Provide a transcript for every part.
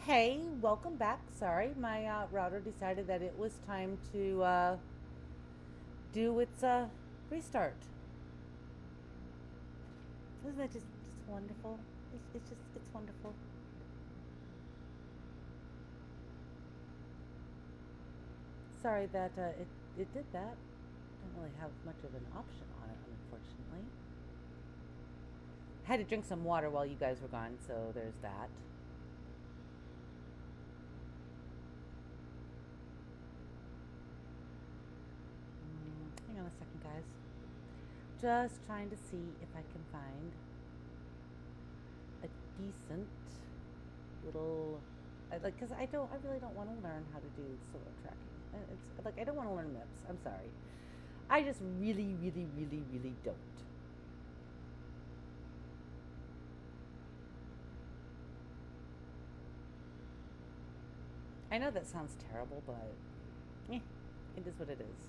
Hey, welcome back. Sorry, my router decided that it was time to do its restart. Isn't that just wonderful? It's wonderful. Sorry that it did that. Don't really have much of an option on it, unfortunately. Had to drink some water while you guys were gone, so there's that. Hang on a second, guys. Just trying to see if I can find a decent little like because I really don't want to learn how to do solar tracking. It's like I don't want to learn MIPS. I'm sorry. I just really don't. I know that sounds terrible, but it is what it is.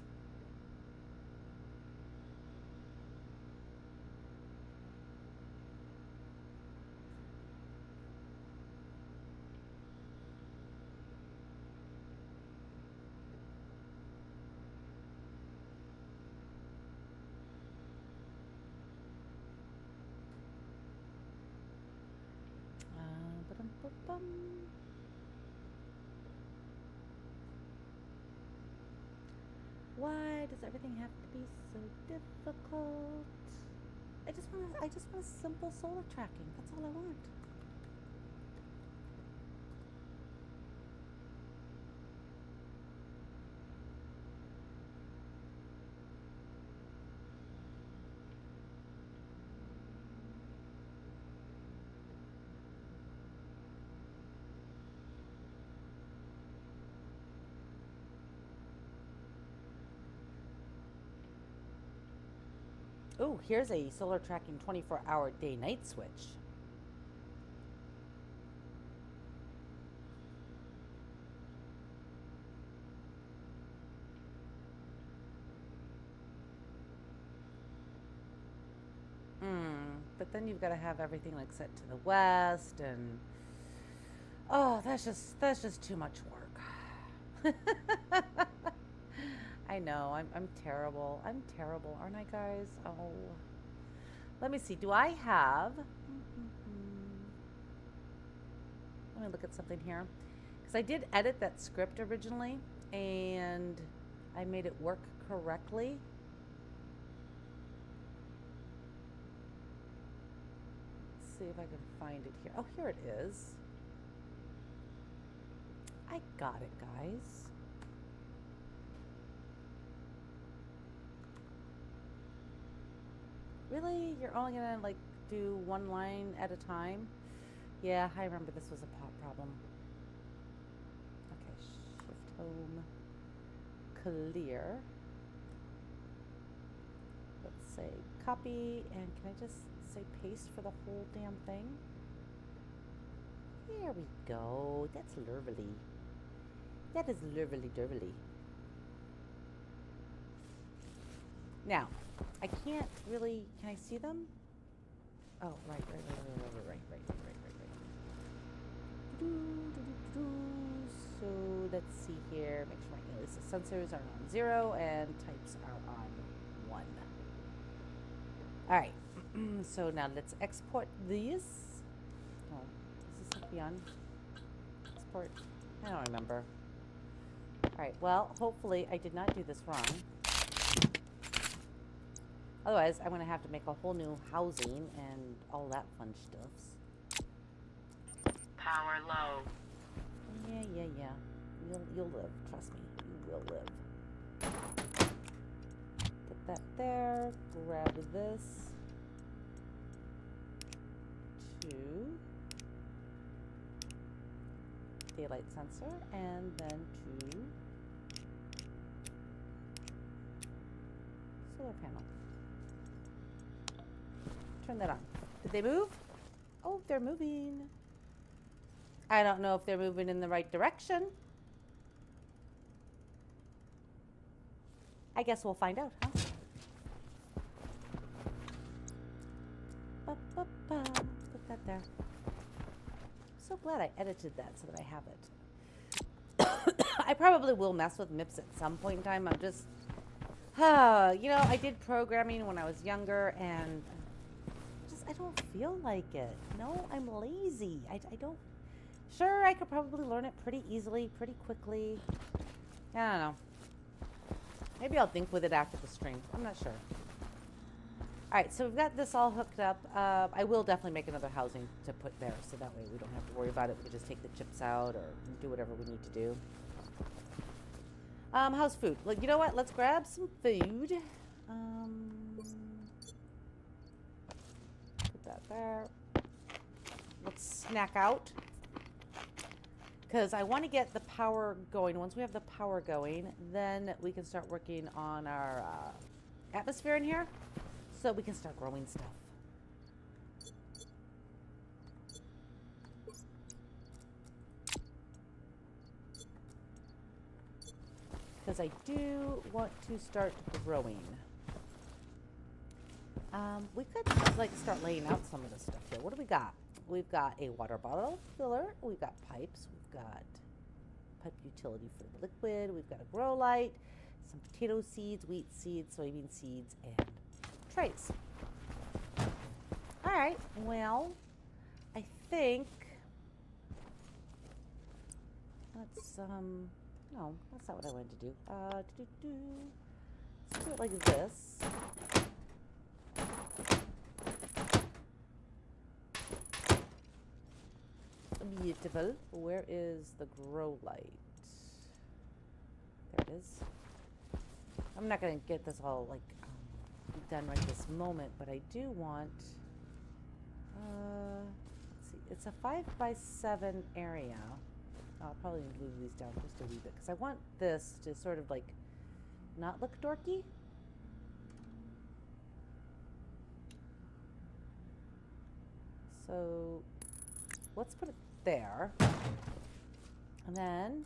Ba-dum-ba-bum. Why does everything have to be so difficult? I just want a simple solar tracking. That's all I want. Oh, here's a solar tracking 24-hour day night switch. But then you've got to have everything like set to the west and oh, that's just too much work. I know. I'm terrible. I'm terrible, aren't I, guys? Oh. Let me see. Do I have Let me look at something here. Cuz I did edit that script originally and I made it work correctly. Let's see if I can find it here. Oh, here it is. I got it, guys. Really? You're only gonna like do one line at a time? Yeah, I remember this was a pop problem. Okay, shift home, clear. Let's say copy, and can I just say paste for the whole damn thing? There we go. That's lovely. That is lovely dervily. Now, I can't really. Can I see them? Oh, right. So let's see here. Make sure my alias sensors are on 0 and types are on 1. All right. So now let's export these. Oh, is this beyond export? I don't remember. All right. Well, hopefully I did not do this wrong. Otherwise, I'm going to have to make a whole new housing and all that fun stuffs. Power low. Yeah. You'll live. Trust me, you will live. Put that there. Grab this. 2. Daylight sensor, and then 2. Solar panel. Turn that on. Did they move? Oh, they're moving. I don't know if they're moving in the right direction. I guess we'll find out, huh? Put that there. so glad I edited that so that I have it. I probably will mess with MIPS at some point in time. I'm just, you know, I did programming when I was younger, and just I don't feel like it. No, I'm lazy. I don't. Sure, I could probably learn it pretty easily, pretty quickly. I don't know. Maybe I'll think with it after the stream. I'm not sure. All right, so we've got this all hooked up. I will definitely make another housing to put there, so that way we don't have to worry about it. We can just take the chips out or do whatever we need to do. How's food? Like, you know what? Let's grab some food. Put that there. Let's snack out. Because I want to get the power going. Once we have the power going, then we can start working on our atmosphere in here, so we can start growing stuff. Because I do want to start growing. We could like start laying out some of this stuff here. What do we got? We've got a water bottle filler. We've got pipes. We've got pipe utility for the liquid. We've got a grow light, some potato seeds, wheat seeds, soybean seeds, and trays. All right. Well, I think let's no, that's not what I wanted to do. Let's do it like this. Beautiful. Where is the grow light? There it is. I'm not going to get this all like done right this moment, but I do want. Let's see. It's a 5x7 area. I'll probably move these down just a wee bit because I want this to sort of like not look dorky. So let's put it there. And then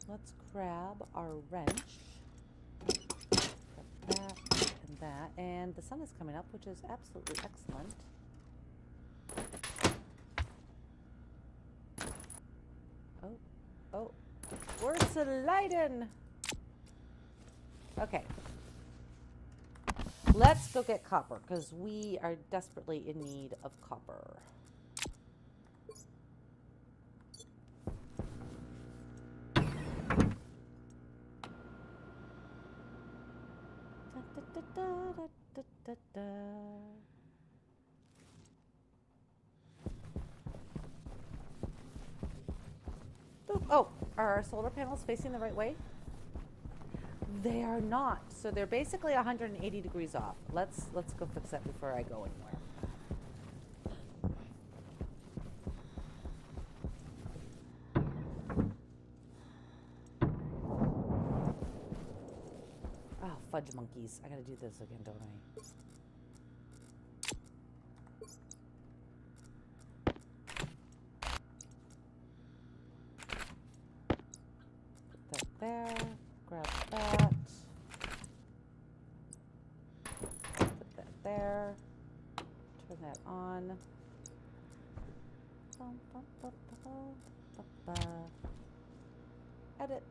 let's grab our wrench. Grab that and that. And the sun is coming up, which is absolutely excellent. Oh, we're sliding. Okay. Let's go get copper, because we are desperately in need of copper. Oh, are our solar panels facing the right way? They are not. So they're basically 180 degrees off. Let's go fix that before I go anywhere. Oh, fudge monkeys. I gotta do this again, don't I? Put that there. Grab that. Put that there. Turn that on. Edit.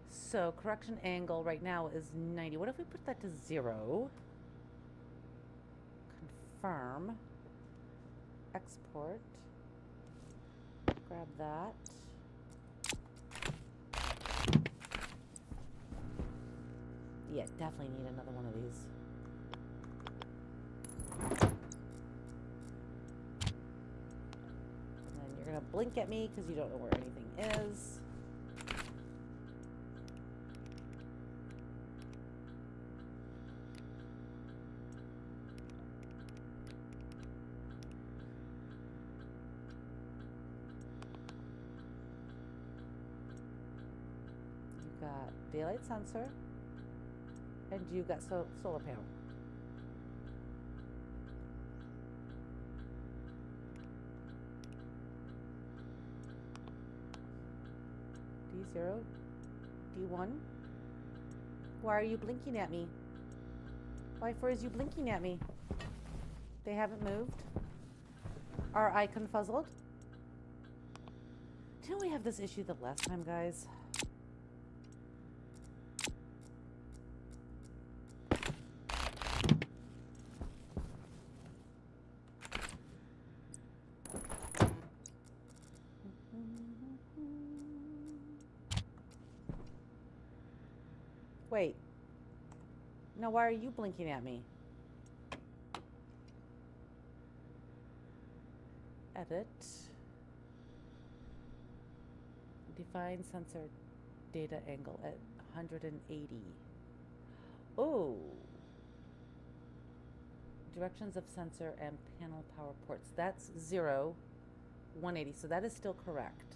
So correction angle right now is 90. What if we put that to 0? Confirm. Export. Grab that. Yeah, definitely need another one of these. And then you're gonna blink at me because you don't know where anything is. You've got daylight sensor. And you've got solar panel. D0, D1. Why are you blinking at me? Why for is you blinking at me? They haven't moved. Are I confuzzled? Didn't we have this issue the last time, guys? Wait. No, why are you blinking at me? Edit. Define sensor data angle at 180. Oh. Directions of sensor and panel power ports. That's 0, 180. So that is still correct.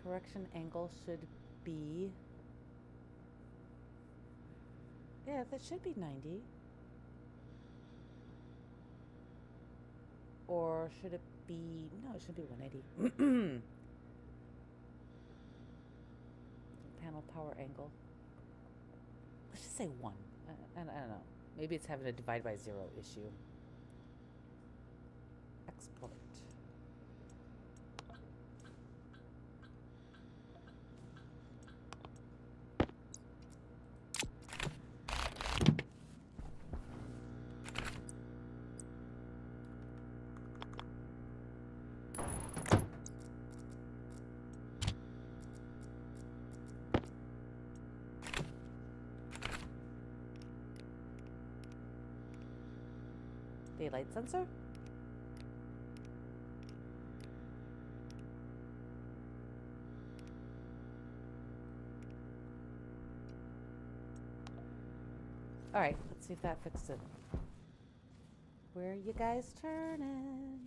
Correction angle should be... Yeah, that should be 90. Or should it be... No, it should be 180. Panel power angle. Let's just say 1. I don't know. Maybe it's having a divide by 0 issue. Export. Daylight sensor. All right, let's see if that fixed it. Where are you guys turning?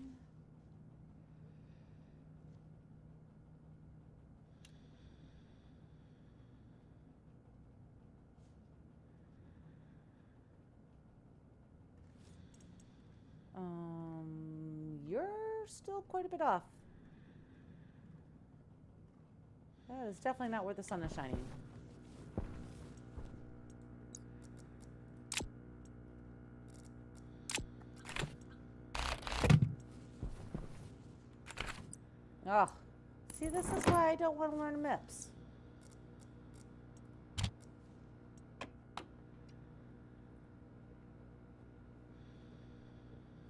You're still quite a bit off. That is definitely not where the sun is shining. Oh, see, this is why I don't want to learn MIPS.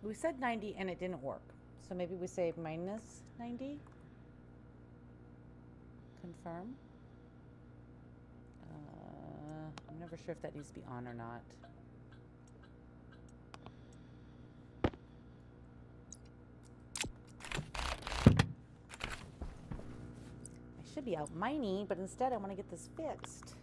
We said 90 and it didn't work. So maybe we say minus 90. Confirm. I'm never sure if that needs to be on or not. I should be out mining, but instead I want to get this fixed.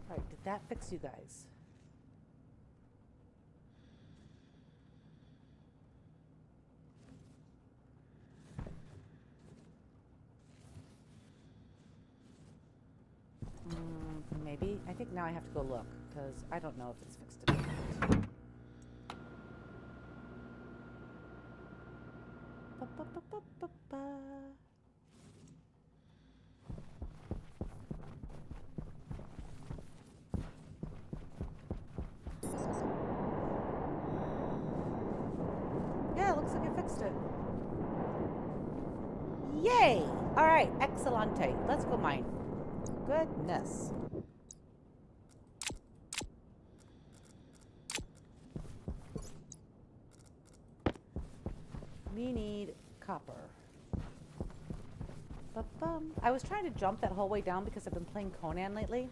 Alright, did that fix you guys? Maybe. I think now I have to go look, because I don't know if it's fixed or not. Yeah, it looks like I fixed it. Yay! Alright, excellente. Let's go mine. Goodness. We need copper. Ba-bum. I was trying to jump that whole way down because I've been playing Conan lately.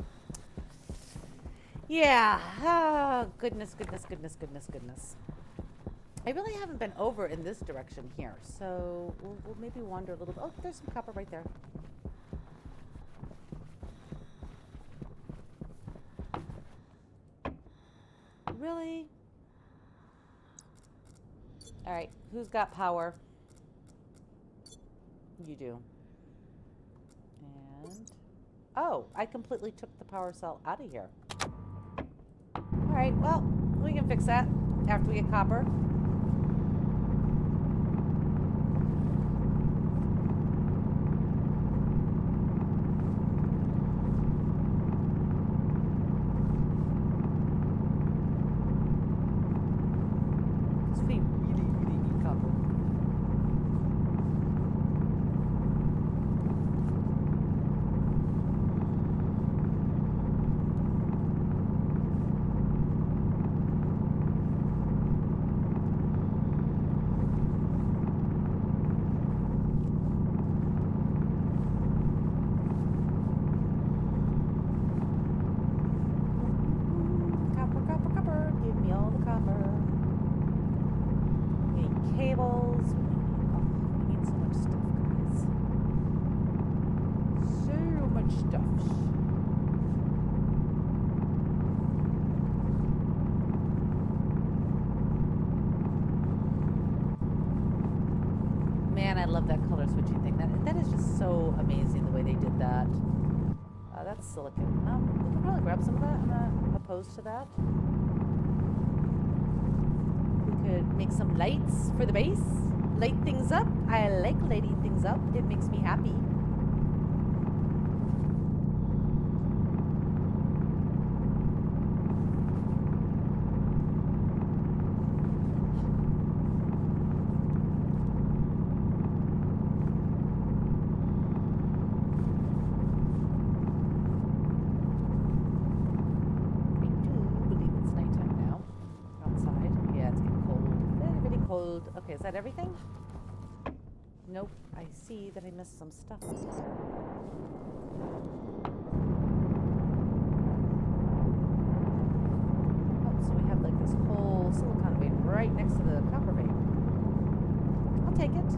Yeah. Oh, goodness, goodness, goodness, goodness, goodness. I really haven't been over in this direction here, so we'll maybe wander a little bit. Oh, there's some copper right there. Really? All right, who's got power? You do. And, oh, I completely took the power cell out of here. Alright, well, we can fix that after we get copper. Because we really, really need copper. Copper, copper, copper. Give me all the copper. We need cables. We need so much stuff, guys. So much stuff. Man, I love that color switching thing. That is just so amazing the way they did that. That's silicon. We can probably grab some of that. I'm not opposed to that. We could make some lights for the base. Light things up. I like lighting things up. It makes me happy. Okay, is that everything? Nope. I see that I missed some stuff. Oh, so we have like this whole silicon vein right next to the copper vein. I'll take it.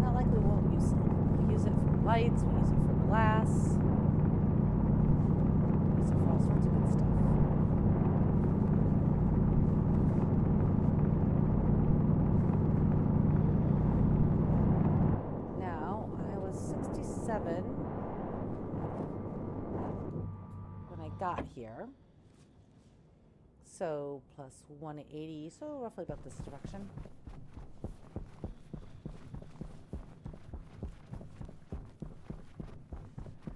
Not like we won't use silicon. We use it for lights, we use it for glass. We use it for all sorts of good stuff. When I got here. So plus 180, so roughly about this direction.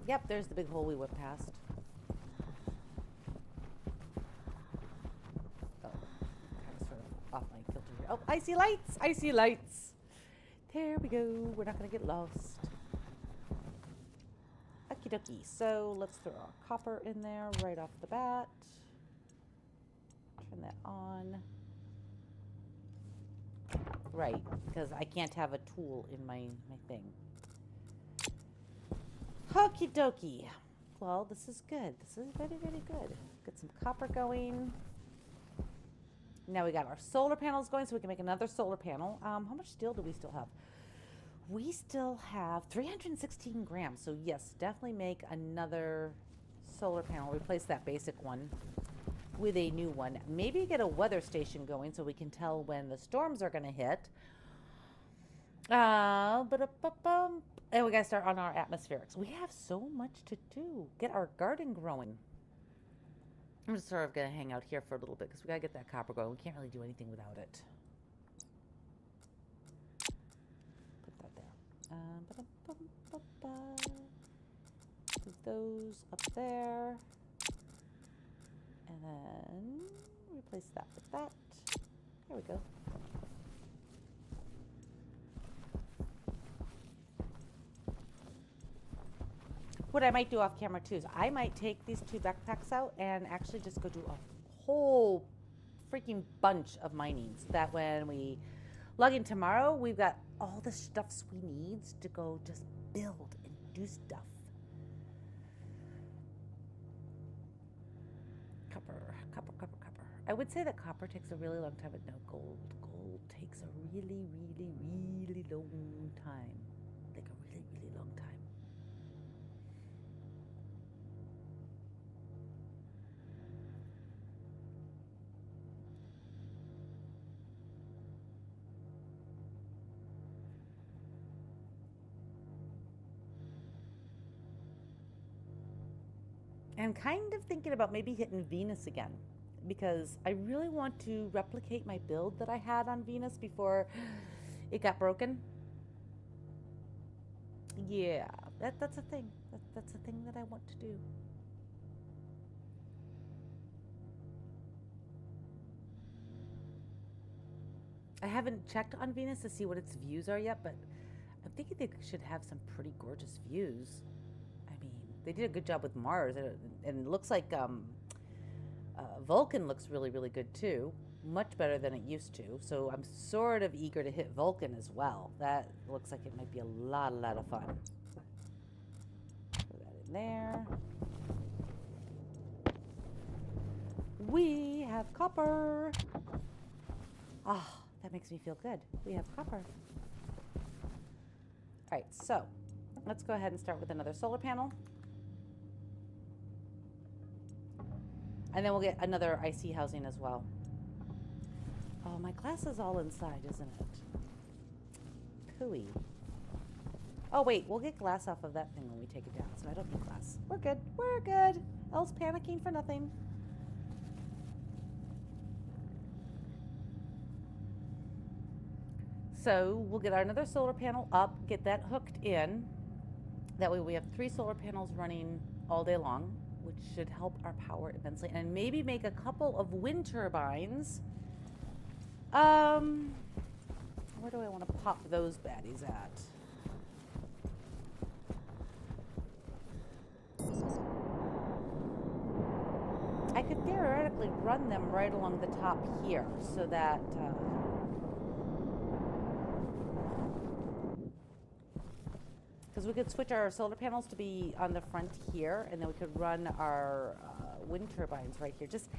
Yep, there's the big hole we went past. Oh, kind of sort of off my filter here. Oh, I see lights! I see lights! There we go. We're not going to get lost. Okie dokie. So let's throw our copper in there right off the bat. Turn that on. Right, because I can't have a tool in my thing. Okie dokie. Well, this is good. This is very, very good. Get some copper going. Now we got our solar panels going, so we can make another solar panel. How much steel do we still have? We still have 316 grams. So yes, definitely make another solar panel. Replace that basic one with a new one. Maybe get a weather station going so we can tell when the storms are going to hit. And we got to start on our atmospherics. We have so much to do. Get our garden growing. I'm just sort of going to hang out here for a little bit because we got to get that copper going. We can't really do anything without it. Put that there. Put those up there. And then replace that with that. There we go. What I might do off camera too is I might take these two backpacks out and actually just go do a whole freaking bunch of mining so that when we log in tomorrow, we've got all the stuffs we need to go just build and do stuff. Copper. I would say that copper takes a really long time, but no, gold takes a really, really, really long time. Like a really, really long time. And I'm kind of thinking about maybe hitting Venus again because I really want to replicate my build that I had on Venus before it got broken. Yeah, that's a thing. That's a thing that I want to do. I haven't checked on Venus to see what its views are yet, but I'm thinking they should have some pretty gorgeous views. I mean, they did a good job with Mars, and it looks like Vulcan looks really, really good too. Much better than it used to. So I'm sort of eager to hit Vulcan as well. That looks like it might be a lot of fun. Put that in there. We have copper. Ah, oh, that makes me feel good. We have copper. All right, so let's go ahead and start with another solar panel. And then we'll get another IC housing as well. Oh, my glass is all inside, isn't it? Pooey. Oh, wait, we'll get glass off of that thing when we take it down, so I don't need glass. We're good. We're good. Elle's panicking for nothing. So we'll get another solar panel up, get that hooked in. That way we have 3 solar panels running all day long, which should help our power immensely. And maybe make a couple of wind turbines. Where do I want to pop those baddies at? I could theoretically run them right along the top here so that because we could switch our solar panels to be on the front here, and then we could run our wind turbines right here, just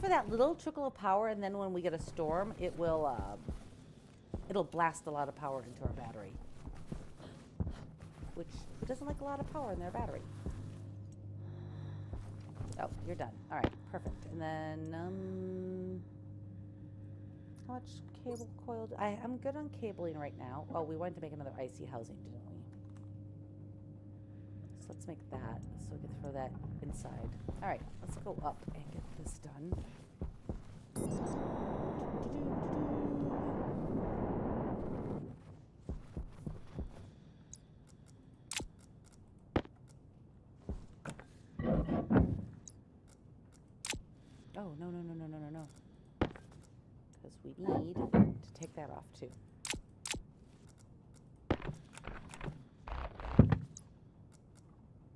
for that little trickle of power. And then when we get a storm, it will it'll blast a lot of power into our battery, which who doesn't like a lot of power in their battery? Oh, you're done. All right, perfect. And then how much cable coil? I'm good on cabling right now. Oh, we wanted to make another IC housing, didn't we? So let's make that so we can throw that inside. All right, let's go up and get this done. Oh, no. Because we need to take that off too.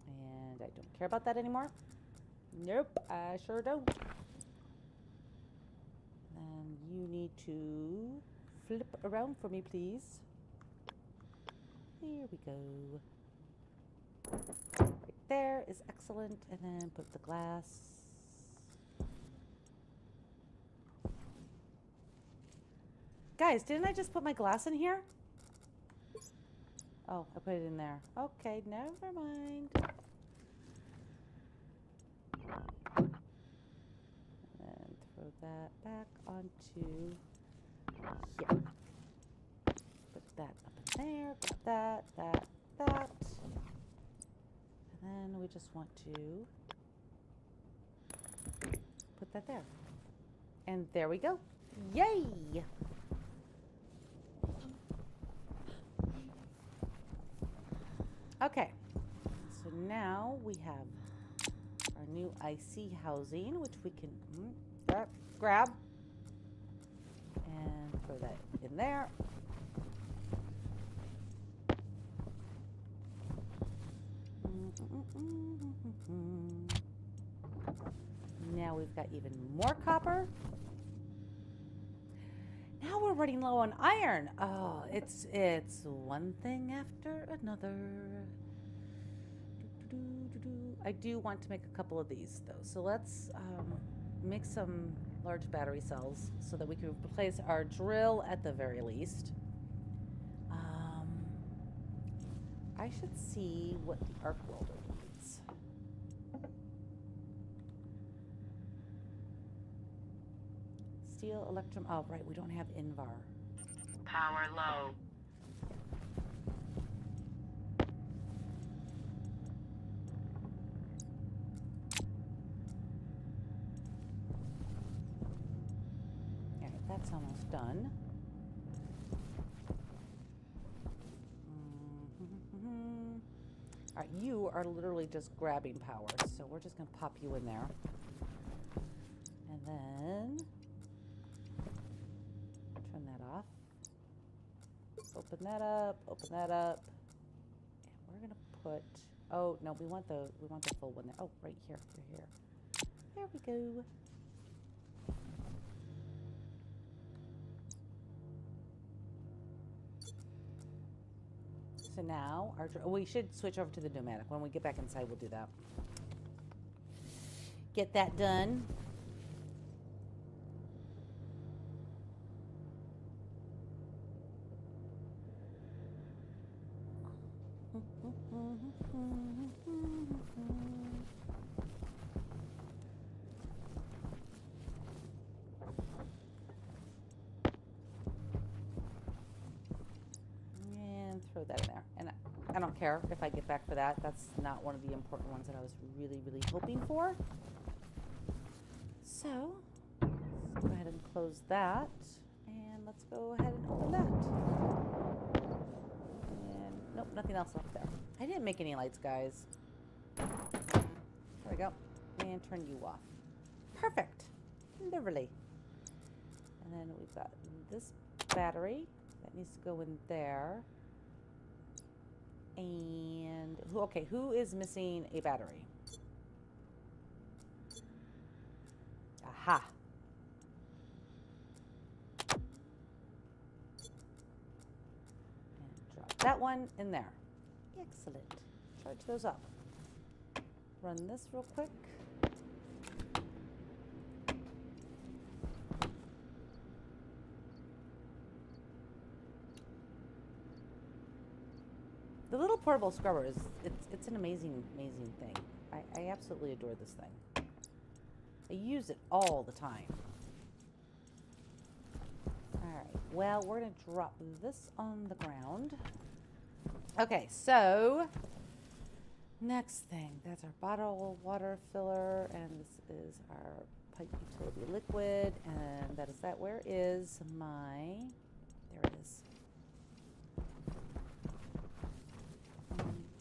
And I don't care about that anymore. Nope, I sure don't. And you need to flip around for me, please. Here we go. Right there is excellent. And then put the glass. Guys, didn't I just put my glass in here? Oh, I put it in there. Okay, never mind. And throw that back onto here. Put that up in there. Got that. And then we just want to put that there. And there we go. Yay! Okay, so now we have our new IC housing, which we can grab and throw that in there. Now we've got even more copper. Now we're running low on iron. Oh, it's one thing after another. I do want to make a couple of these though. So let's make some large battery cells so that we can replace our drill at the very least. I should see what the arc welder needs. Steel, electrum. Oh, right, we don't have Invar. Power low. It's almost done. All right, you are literally just grabbing power, so we're just going to pop you in there. And then turn that off. Open that up, open that up. And we're going to put, oh, no, we want the full one there. Oh, right here, here. There we go. So now, we should switch over to the pneumatic. When we get back inside, we'll do that. Get that done. And throw that in there. And I don't care if I get back for that. That's not one of the important ones that I was really, really hoping for. So, let's go ahead and close that. And let's go ahead and open that. And nope, nothing else left there. I didn't make any lights, guys. There we go. And turn you off. Perfect. Literally. And then we've got this battery that needs to go in there. And who is missing a battery? Aha. And drop that one in there. Excellent. Charge those up. Run this real quick. The little portable scrubber is, it's an amazing thing. I absolutely adore this thing. I use it all the time. Alright, well, we're going to drop this on the ground. Okay, so next thing, that's our bottle water filler, and this is our pipe utility liquid, and that is that. Where is my, there it is.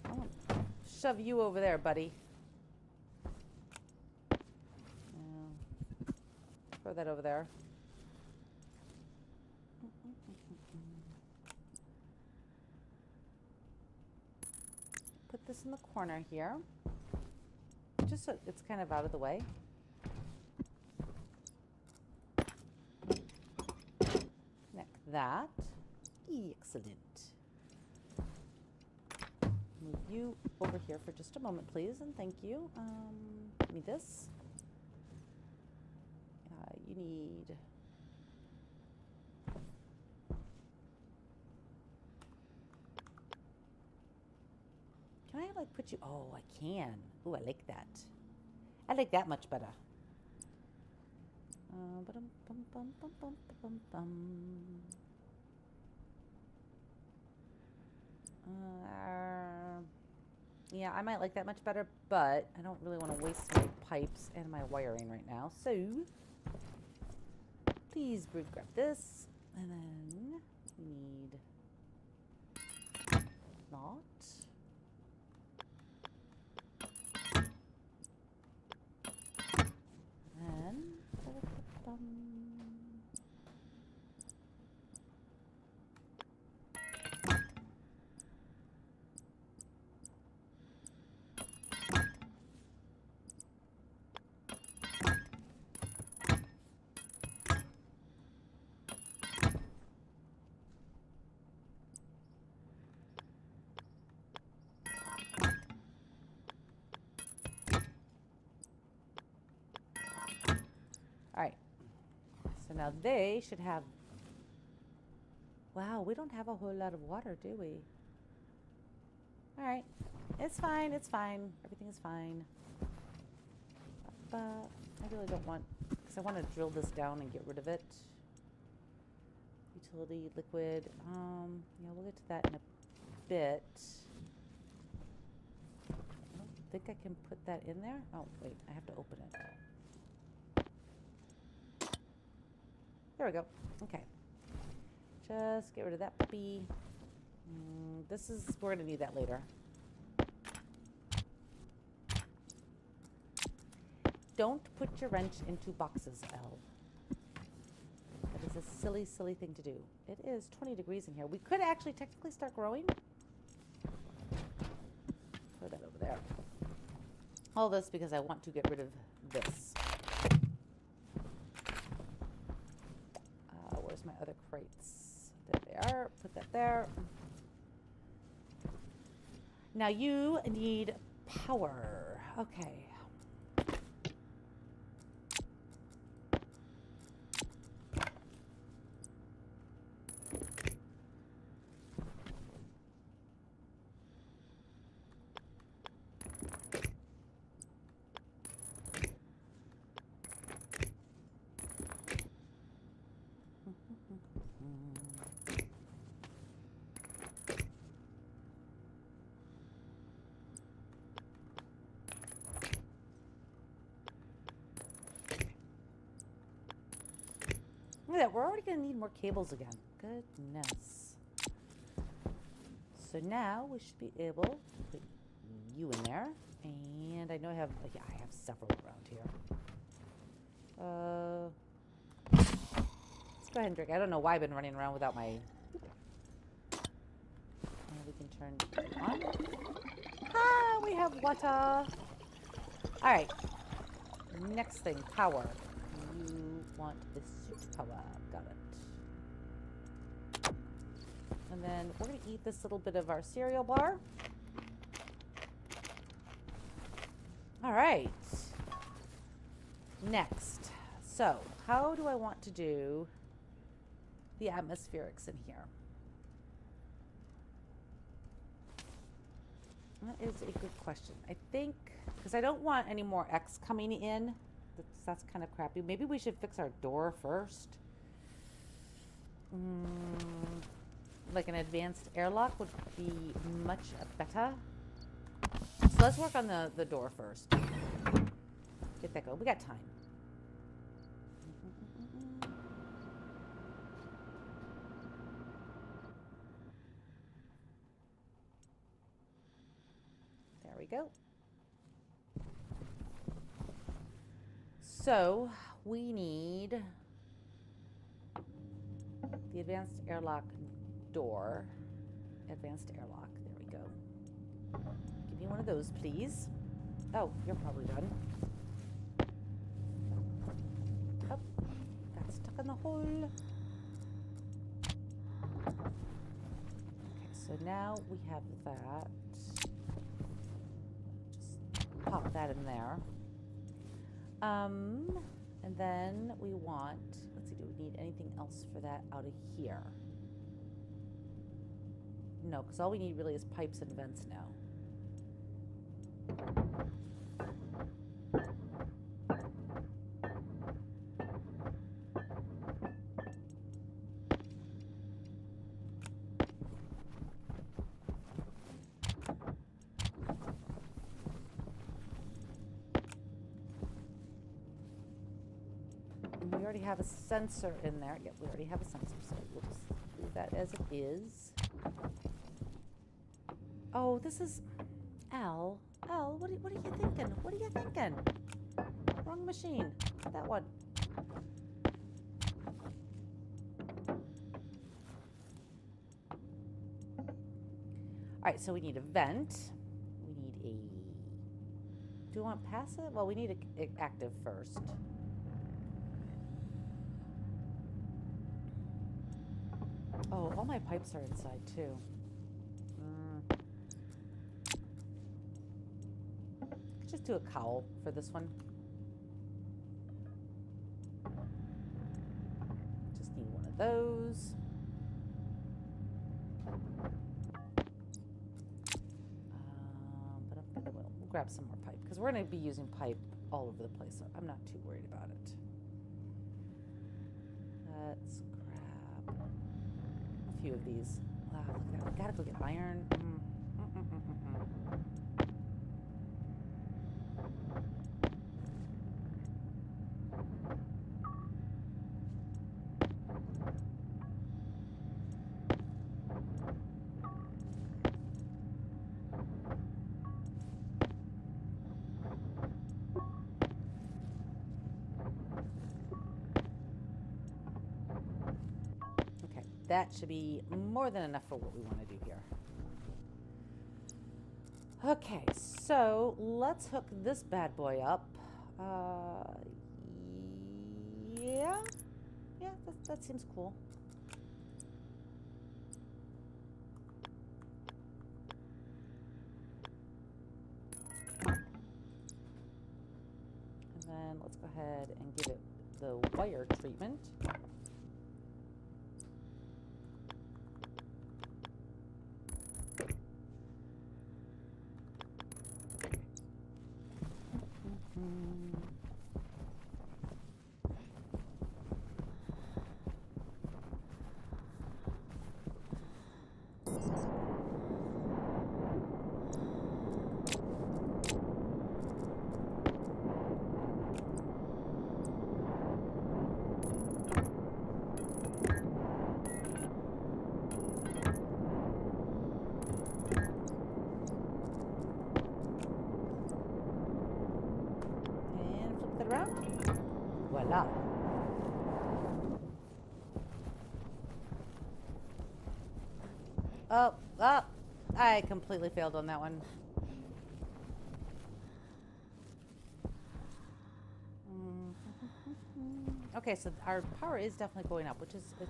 I'll shove you over there, buddy. Throw that over there. Put this in the corner here, just so it's kind of out of the way. Connect that. Excellent. Move you over here for just a moment, please, and thank you. Give me this. You need can I like put you, oh, I can. Ooh, I like that. I like that much better. Yeah, I might like that much better, but I don't really want to waste my pipes and my wiring right now. So please grab this, and then we need not. And all right, so now they should have, wow, we don't have a whole lot of water, do we? All right, it's fine, everything is fine. But I really don't want, because I want to drill this down and get rid of it. Utility liquid, yeah, we'll get to that in a bit. I don't think I can put that in there. Oh, wait, I have to open it. There we go. Okay. Just get rid of that puppy. We're going to need that later. Don't put your wrench into boxes, Elle. That is a silly, silly thing to do. It is 20 degrees in here. We could actually technically start growing. Throw that over there. All this because I want to get rid of this. Where's my other crates? There they are. Put that there. Now you need power. Okay. Look at that, we're already going to need more cables again. Goodness. So now we should be able to put you in there. And I know I have several around here. Let's go ahead and drink. I don't know why I've been running around without my... And we can turn it on. Ah, we have water. Alright. Next thing, power. You want the suit power. Got it. And then we're going to eat this little bit of our cereal bar. Alright. Next. So, how do I want to do the atmospherics in here? That is a good question. I think, because I don't want any more X coming in. That's kind of crappy. Maybe we should fix our door first. Like an advanced airlock would be much better. So let's work on the door first. Get that going. We got time. There we go. So we need the advanced airlock door. Advanced airlock. There we go. Give me one of those, please. Oh, you're probably done. Oh, got stuck in the hole. Okay, so now we have that. Just pop that in there. And then we want, let's see, do we need anything else for that out of here? No, because all we need really is pipes and vents now. We already have a sensor in there. Yep, we already have a sensor, so we'll just leave that as it is. Oh, this is... Al, what are you thinking? What are you thinking? Wrong machine. That one. Alright, so we need a vent. We need a... Do we want passive? Well, we need a active first. Oh, all my pipes are inside, too. Just do a cowl for this one. Just need one of those. But we'll grab some more pipe, because we're going to be using pipe all over the place, so I'm not too worried about it. Let's grab a few of these. Wow, look at that. We gotta go get iron. That should be more than enough for what we want to do here. Okay, so let's hook this bad boy up. Yeah, that seems cool. And then let's go ahead and give it the wire treatment. And flip that around. Voila. Oh, I completely failed on that one. Okay, so our power is definitely going up, which is a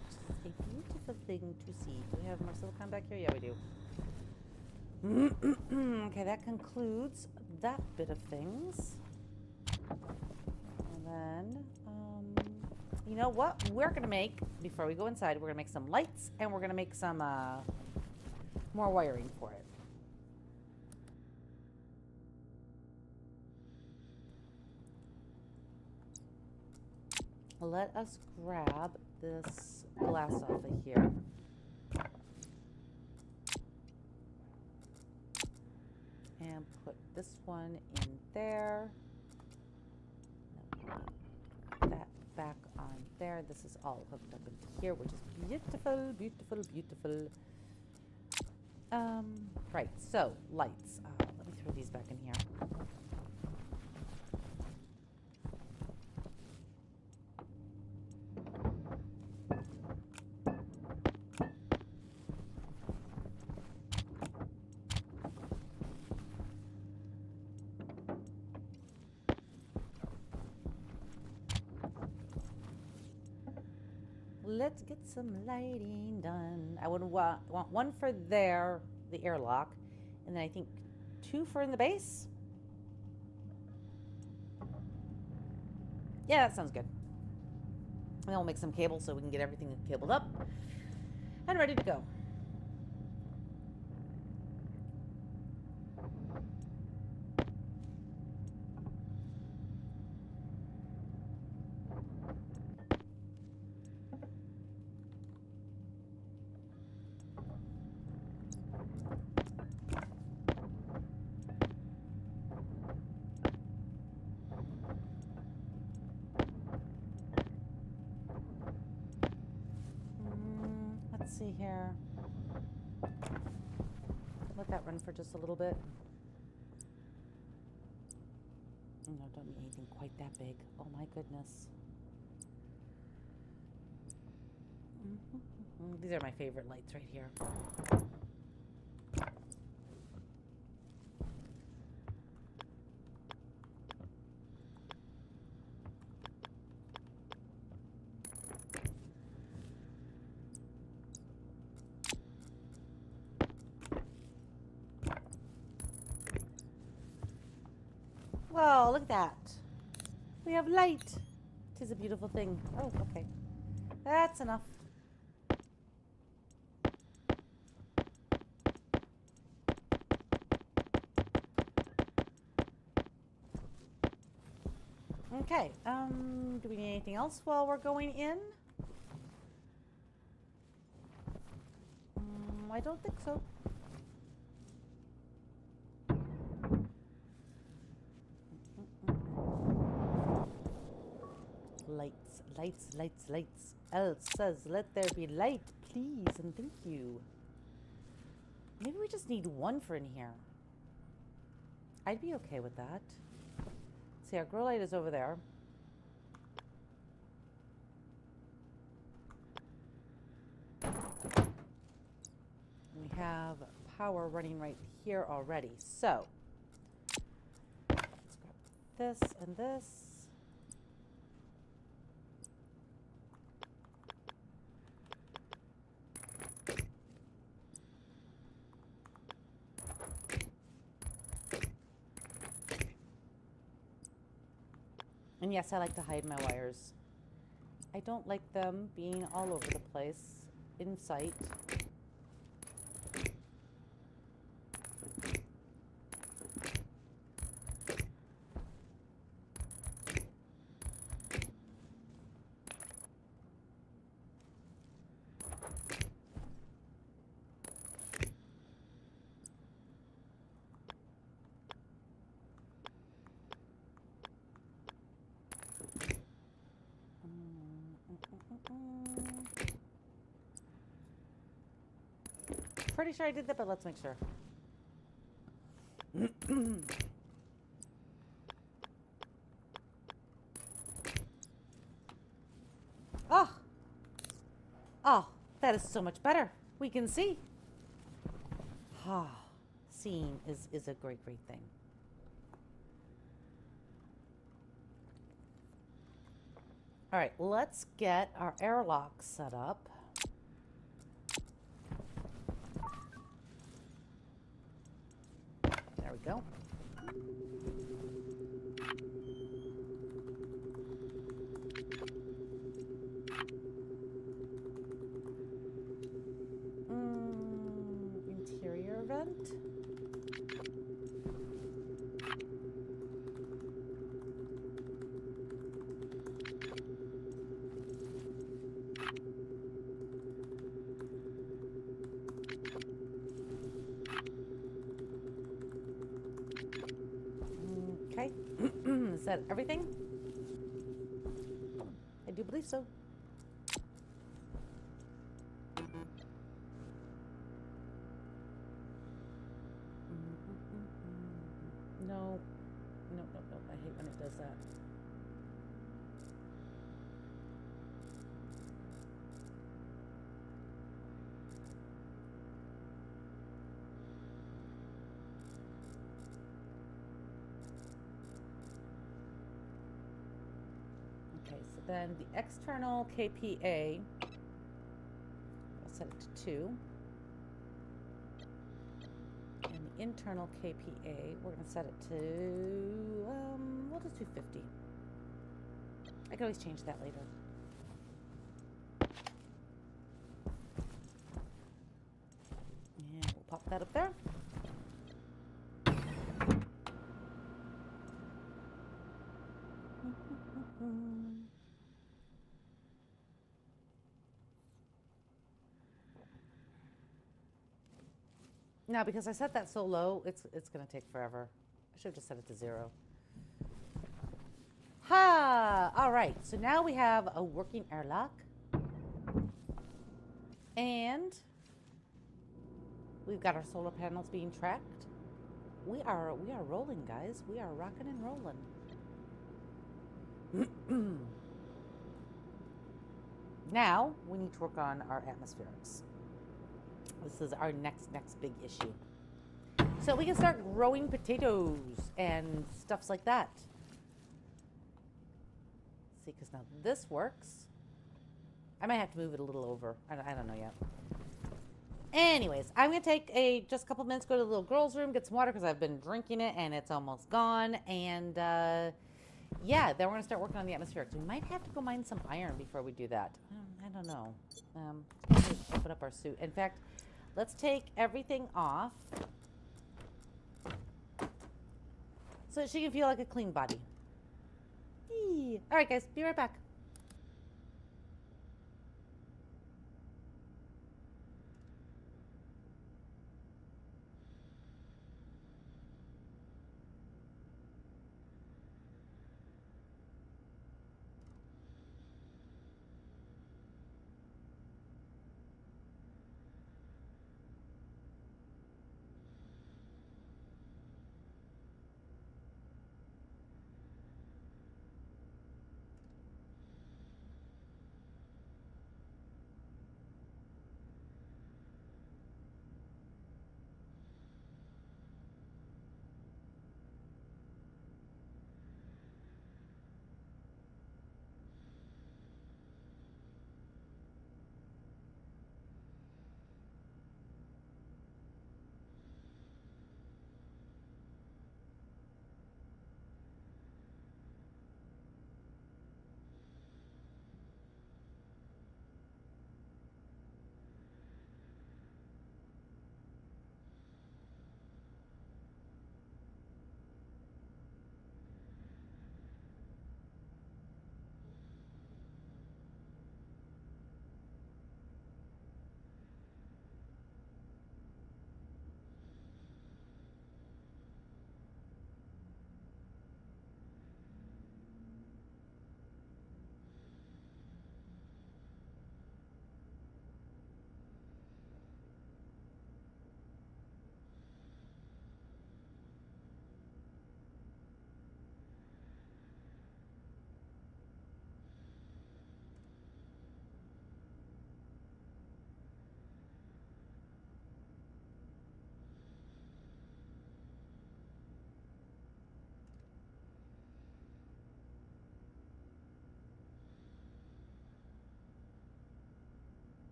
beautiful thing to see. Do we have more silicon back here? Yeah, we do. Okay, that concludes that bit of things. And then, you know what? We're going to make, before we go inside, we're going to make some lights, and we're going to make some more wiring for it. Let us grab this glass off of here. And put this one in there. That back on there. This is all hooked up into here, which is beautiful, beautiful, beautiful. Right, so lights. Let me throw these back in here. Let's get some lighting done. I would want one for there, the airlock, and then I think 2 for in the base. Yeah, that sounds good. And then we'll make some cables so we can get everything cabled up and ready to go. Let's see here. Let that run for just a little bit. No, don't need anything quite that big. Oh my goodness. These are my favorite lights right here. Whoa, look at that. We have light. Tis a beautiful thing. Oh, okay. That's enough. Okay, do we need anything else while we're going in? I don't think so. Lights, lights, lights, lights. Else says, let there be light, please, and thank you. Maybe we just need 1 for in here. I'd be okay with that. See, our grow light is over there. have power running right here already. So let's grab this and this. And yes, I like to hide my wires. I don't like them being all over the place in sight. Pretty sure I did that, but let's make sure. Oh, oh, that is so much better. We can see. Ah, seeing is a great, great thing. All right, let's get our airlock set up. There we go. Interior vent. Okay. Is that everything? I do believe so. No. No, no, no. I hate when it does that. Okay, so then the external KPA, I'll set it to 2. And the internal KPA, we're going to set it to, we'll just do 50. I can always change that later. And we'll pop that up there. Now, because I set that so low, it's going to take forever. I should have just set it to 0. Ha! All right, so now we have a working airlock. And we've got our solar panels being tracked. We are rolling, guys. We are rocking and rolling. Now we need to work on our atmospherics. This is our next big issue. So we can start growing potatoes and stuffs like that. See, because now this works. I might have to move it a little over. I don't know yet. Anyways, I'm going to take just a couple minutes, go to the little girl's room, get some water because I've been drinking it and it's almost gone. And yeah, then we're going to start working on the atmospherics. We might have to go mine some iron before we do that. I don't know. Open up our suit. In fact, let's take everything off so that she can feel like a clean body. Eee. All right, guys, be right back.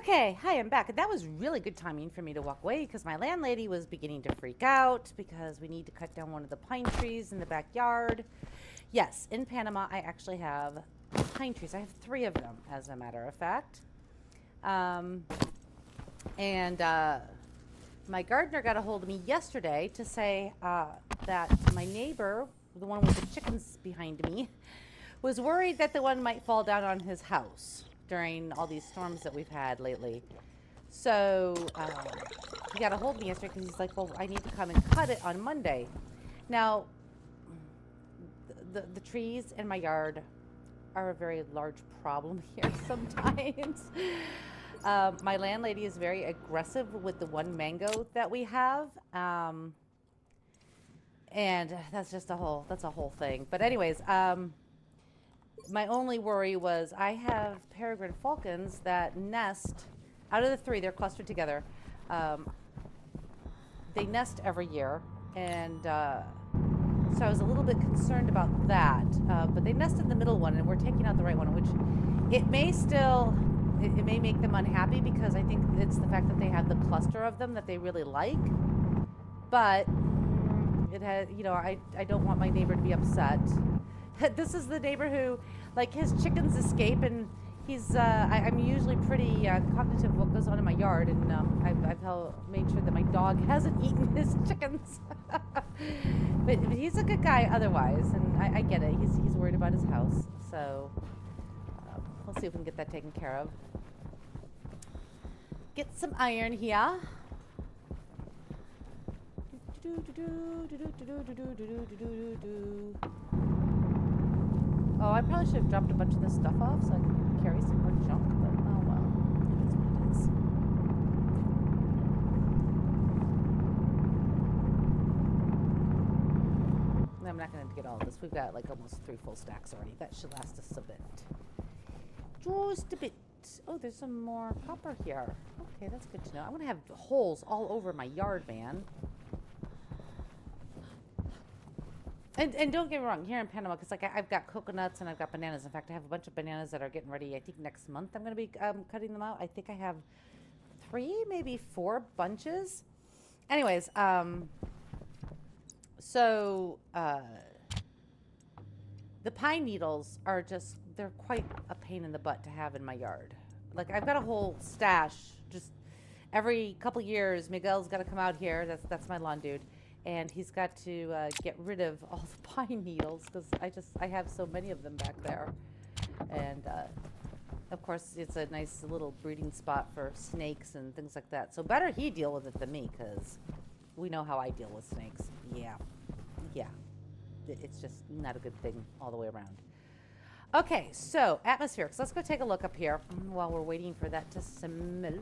Okay, hi, I'm back. And that was really good timing for me to walk away because my landlady was beginning to freak out because we need to cut down one of the pine trees in the backyard. Yes, in Panama, I actually have pine trees. I have 3 of them, as a matter of fact. Um, and my gardener got a hold of me yesterday to say that my neighbor, the one with the chickens behind me, was worried that the one might fall down on his house during all these storms that we've had lately. So he got a hold of me yesterday because he's like, well, I need to come and cut it on Monday. Now, the trees in my yard are a very large problem here sometimes. My landlady is very aggressive with the one mango that we have. And that's just that's a whole thing. But anyways, my only worry was I have peregrine falcons that nest, out of the 3, they're clustered together. They nest every year, and so I was a little bit concerned about that. But they nested the middle one, and we're taking out the right one, which it may still, it may make them unhappy because I think it's the fact that they have the cluster of them that they really like. But it has, I don't want my neighbor to be upset. This is the neighbor who, like, his chickens escape, and he's, I'm usually pretty cognitive of what goes on in my yard, and I've made sure that my dog hasn't eaten his chickens. but he's a good guy otherwise, and I get it. He's worried about his house, so we'll see if we can get that taken care of. Get some iron here. Oh, I probably should have dropped a bunch of this stuff off so I could carry some more junk, but oh well. It is what it is. I'm not going to get all of this. We've got like almost 3 full stacks already. That should last us a bit. Just a bit. Oh, there's some more copper here. Okay, that's good to know. I'm going to have holes all over my yard, man. And don't get me wrong, here in Panama, because like I've got coconuts and I've got bananas. In fact, I have a bunch of bananas that are getting ready. I think next month I'm going to be cutting them out. I think I have 3, maybe 4 bunches. Anyways, so the pine needles are just, they're quite a pain in the butt to have in my yard. Like I've got a whole stash. Just every couple years, Miguel's got to come out here. That's my lawn dude. And he's got to get rid of all the pine needles because I have so many of them back there. And of course, it's a nice little breeding spot for snakes and things like that. So better he deal with it than me because we know how I deal with snakes. Yeah. It's just not a good thing all the way around. Okay, so atmospherics. Let's go take a look up here while we're waiting for that to smelt.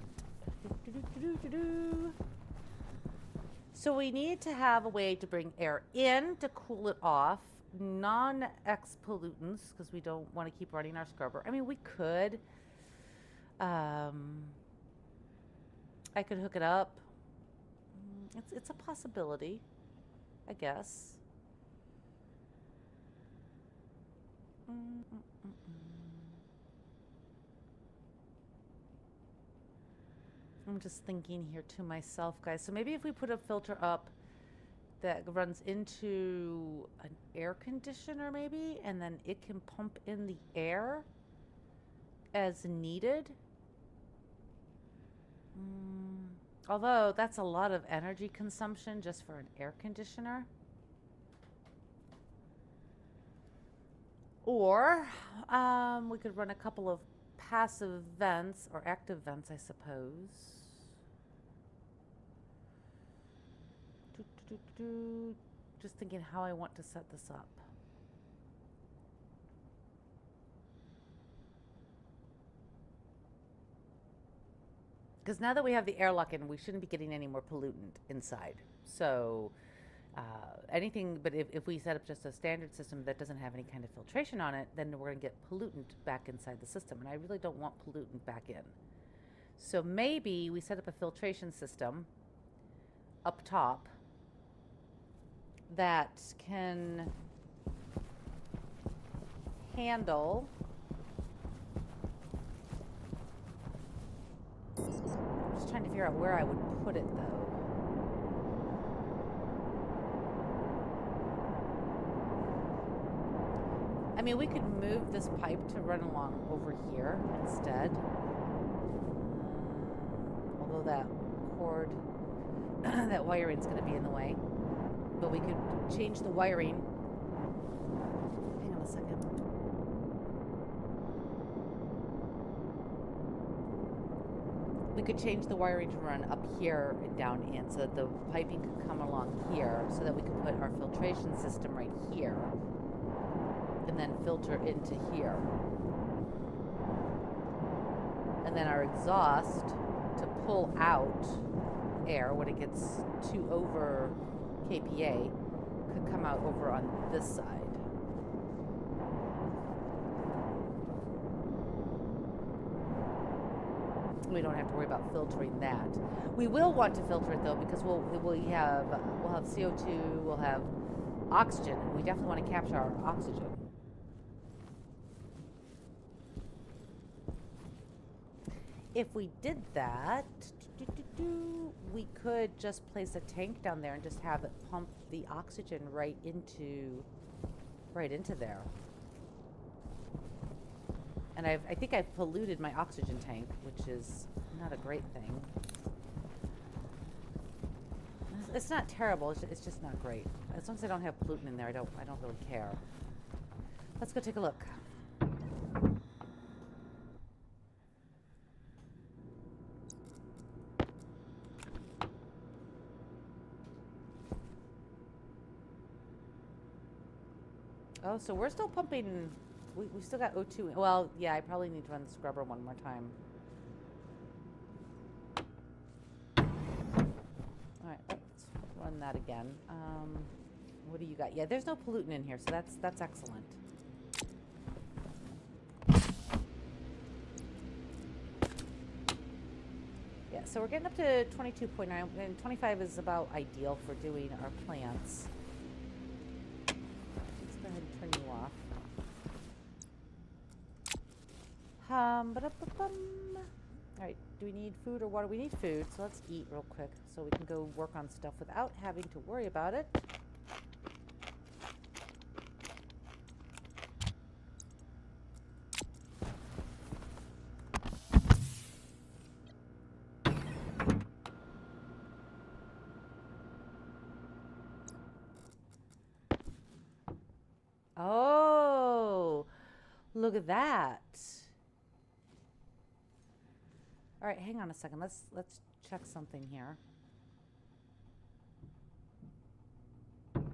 So we need to have a way to bring air in to cool it off, non-X pollutants, because we don't want to keep running our scrubber. I mean, we could. I could hook it up. It's a possibility, I guess. I'm just thinking here to myself, guys. So maybe if we put a filter up that runs into an air conditioner maybe, and then it can pump in the air as needed. Although that's a lot of energy consumption just for an air conditioner. Or we could run a couple of passive vents or active vents, I suppose. Just thinking how I want to set this up. Because now that we have the airlock in, we shouldn't be getting any more pollutant inside. So anything, but if we set up just a standard system that doesn't have any kind of filtration on it, then we're going to get pollutant back inside the system. And I really don't want pollutant back in. So maybe we set up a filtration system up top that can handle just trying to figure out where I would put it, though. I mean, we could move this pipe to run along over here instead. Although that cord, that wiring's going to be in the way. But we could change the wiring. Hang on a second. We could change the wiring to run up here and down in so that the piping could come along here so that we could put our filtration system right here and then filter into here. And then our exhaust to pull out air when it gets too over kPa could come out over on this side. We don't have to worry about filtering that. We will want to filter it though because we'll have CO2, we'll have oxygen. We definitely want to capture our oxygen. If we did that, we could just place a tank down there and just have it pump the oxygen right into there. And I think I've polluted my oxygen tank, which is not a great thing. It's not terrible. It's just not great. As long as I don't have pollutant in there, I don't really care. Let's go take a look. Oh, so we're still pumping. We still got O2. Well, yeah, I probably need to run the scrubber one more time. All right, let's run that again. What do you got? Yeah, there's no pollutant in here, so that's excellent. Yeah, so we're getting up to 22.9, and 25 is about ideal for doing our plants. Let's go ahead and turn you off. Alright, do we need food or water? We need food, so let's eat real quick so we can go work on stuff without having to worry about it. Oh, look at that. All right, hang on a second. Let's check something here. All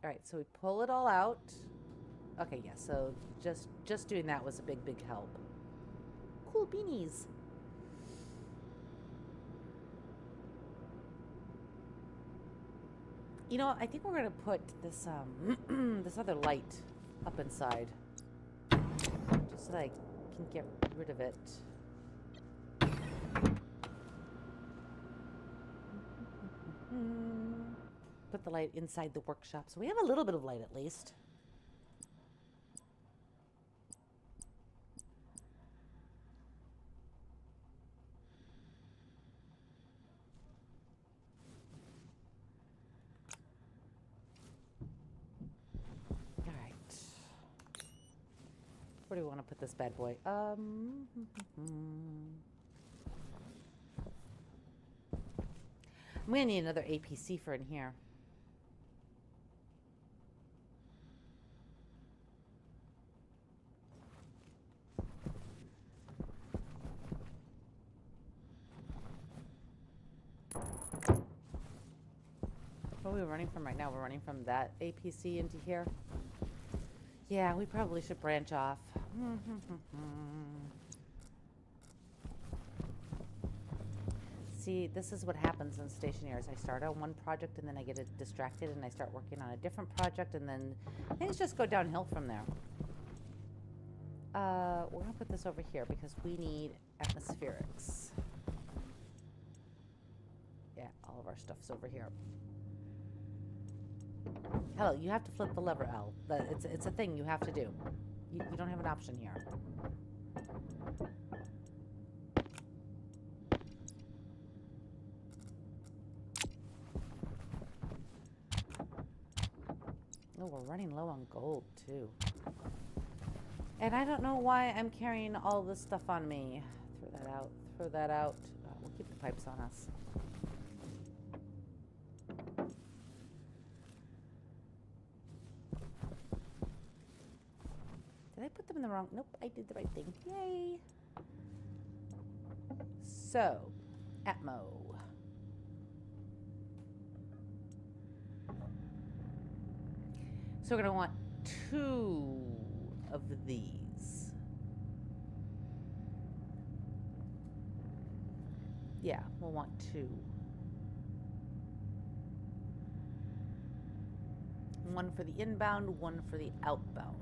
right, so we pull it all out. Okay, yeah, so just doing that was a big help. Cool beanies. You know, I think we're gonna put this this other light up inside, just so that I can get rid of it. Put the light inside the workshop, so we have a little bit of light at least. Where do we want to put this bad boy? I'm gonna need another APC for in here. What are we running from right now? We're running from that APC into here. Yeah, we probably should branch off. See, this is what happens in Stationeers. I start on one project and then I get distracted and I start working on a different project and then things just go downhill from there. We're going to put this over here because we need atmospherics. Yeah, all of our stuff's over here. Hello, you have to flip the lever, L. It's a thing you have to do. You don't have an option here. we're running low on gold, too. And I don't know why I'm carrying all this stuff on me. Throw that out. Throw that out. We'll keep the pipes on us. Did I put them in the wrong? Nope, I did the right thing. Yay! So, Atmo. So we're going to want 2 of these. Yeah, we'll want 2. 1 for the inbound, 1 for the outbound.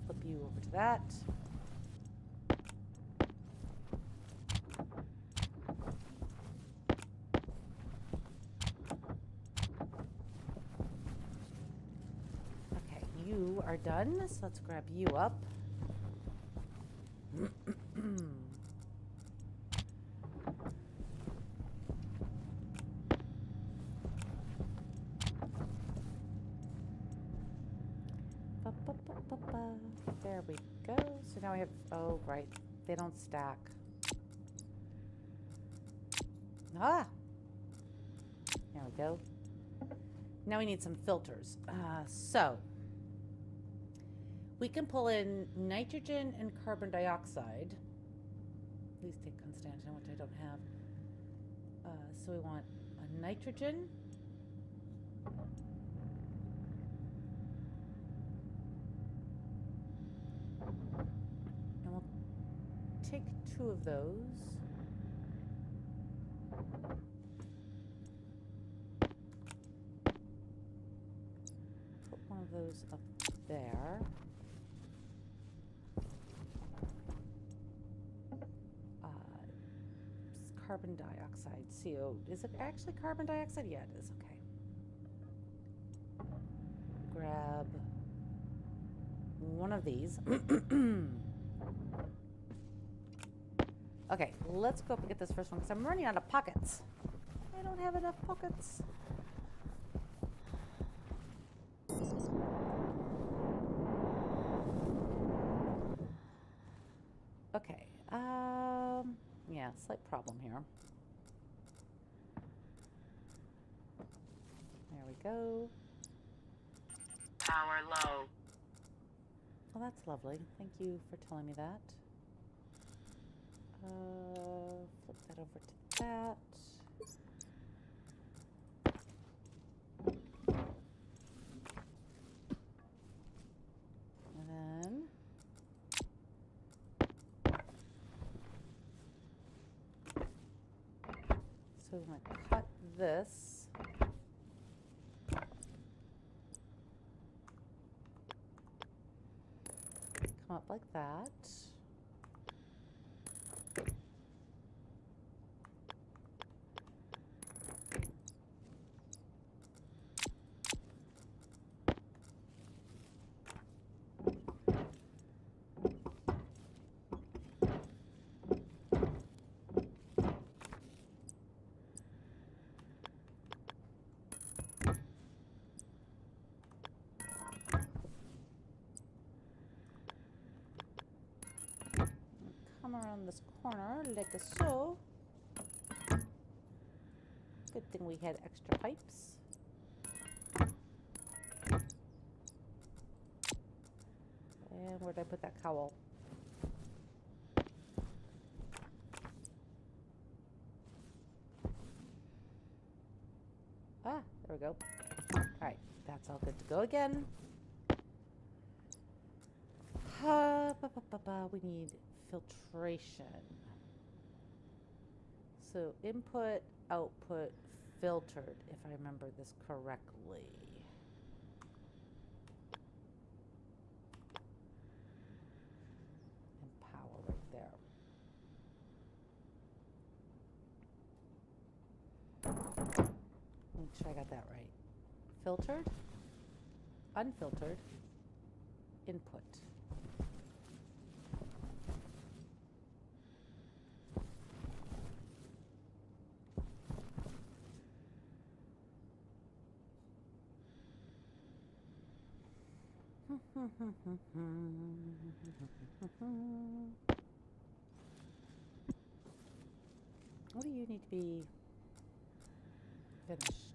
Flip you over to that. Okay, you are done, so let's grab you up. There we go. So now we have, oh, right. They don't stack. Ah! There we go. Now we need some filters. So, we can pull in nitrogen and carbon dioxide. Please take Constantin, which I don't have. So we want a nitrogen. And we'll take 2 of those. Put one of those up there. Carbon dioxide, CO. Is it actually carbon dioxide? Yeah, it is. Okay. Grab one of these. Okay, let's go up and get this first one because I'm running out of pockets. I don't have enough pockets. Okay. Yeah, slight problem here. There we go. Power low. Well, that's lovely. Thank you for telling me that. Flip that over to that. And then so we want to cut this. Come up like that. Come around this corner like so. Good thing we had extra pipes. And where did I put that cowl? Ah, there we go. All right, that's all good to go again. We need filtration. So input, output, filtered, if I remember this correctly. And power right there. Make sure I got that right. Filtered, unfiltered, input. What do you need to be finished?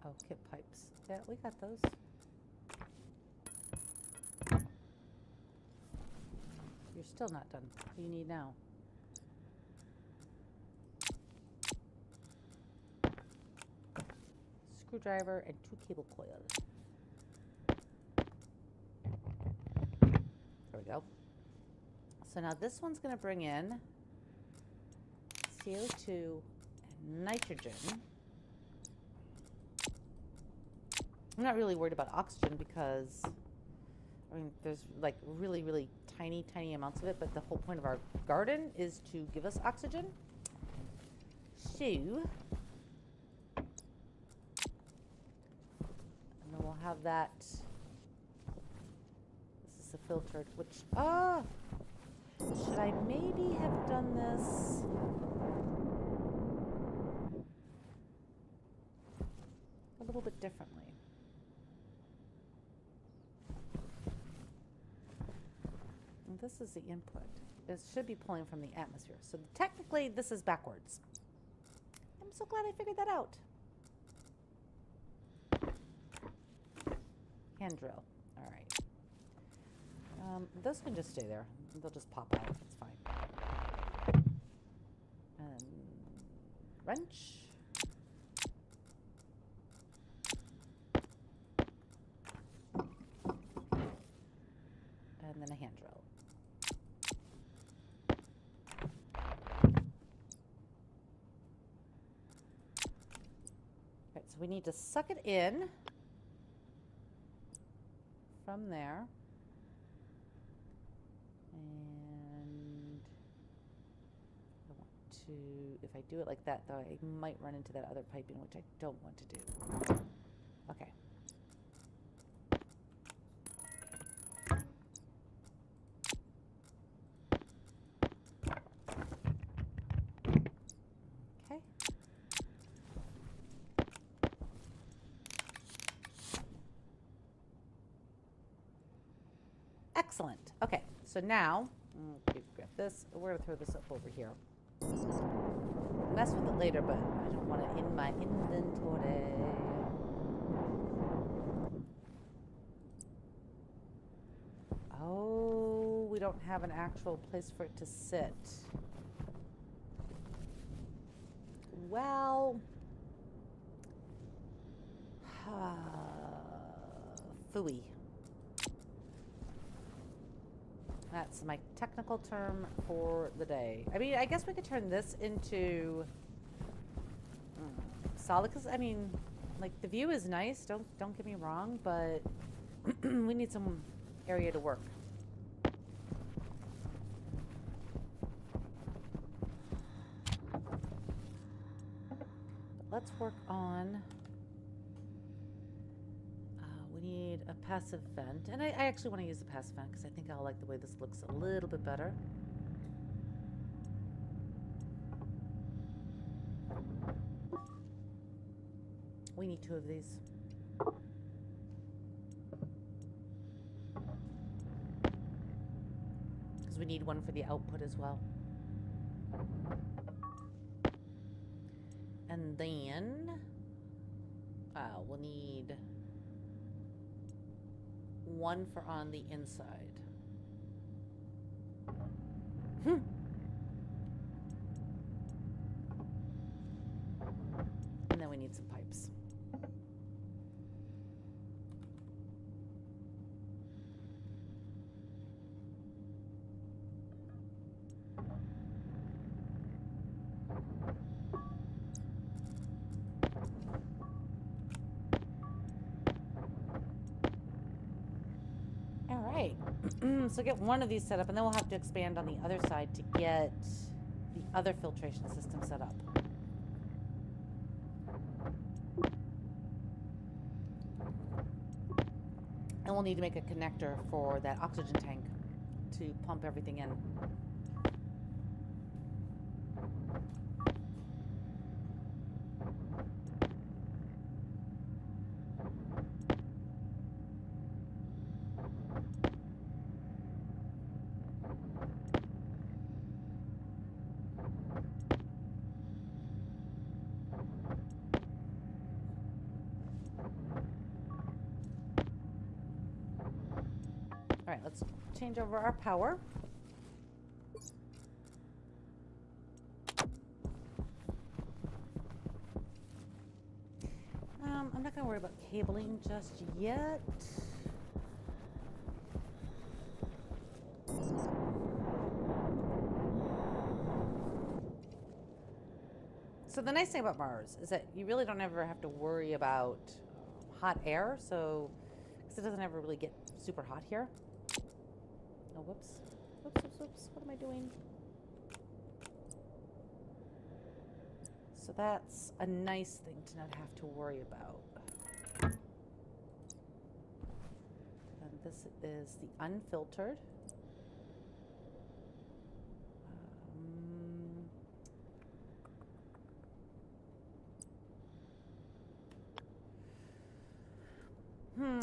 Oh, kit pipes. Yeah, we got those. You're still not done. What do you need now? Screwdriver and 2 cable coils. There we go. So now this one's going to bring in CO2 and nitrogen. I'm not really worried about oxygen because, I mean, there's like really, really tiny, tiny amounts of it, but the whole point of our garden is to give us oxygen. So, and then we'll have that. This is the filtered, which, should I maybe have done this? A little bit differently. And this is the input. It should be pulling from the atmosphere. So technically, this is backwards. I'm so glad I figured that out. Hand drill. All right. Those can just stay there. They'll just pop out. It's fine. And wrench. And then a hand drill. Right, so we need to suck it in from there. And I want to, if I do it like that, though, I might run into that other piping, which I don't want to do. Okay. Okay. Excellent. Okay, so now, grab this. We're going to throw this up over here. Mess with it later, but I don't want it in my inventory. Oh, we don't have an actual place for it to sit. Well, phooey. That's my technical term for the day. I mean, I guess we could turn this into solid, because I mean, like, the view is nice. Don't get me wrong, but we need some area to work. But let's work on. We need a passive vent, and I actually want to use the passive vent because I think I'll like the way this looks a little bit better. We need 2 of these. Because we need one for the output as well. And then we'll need 1 for on the inside. And then we need some pipes. So get one of these set up, and then we'll have to expand on the other side to get the other filtration system set up. And we'll need to make a connector for that oxygen tank to pump everything in. let's change over our power. I'm not going to worry about cabling just yet. So the nice thing about Mars is that you really don't ever have to worry about hot air, so because it doesn't ever really get super hot here. Oh, whoops. Whoops, whoops, whoops. What am I doing? So that's a nice thing to not have to worry about. And this is the unfiltered.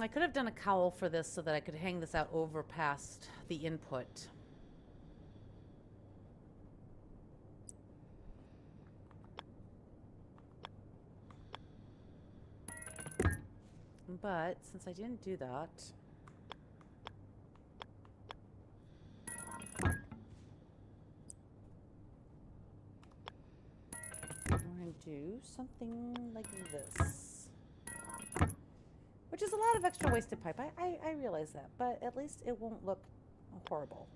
I could have done a cowl for this so that I could hang this out over past the input. But since I didn't do that, we're going to do something like this. Which is a lot of extra wasted pipe. I realize that, but at least it won't look horrible.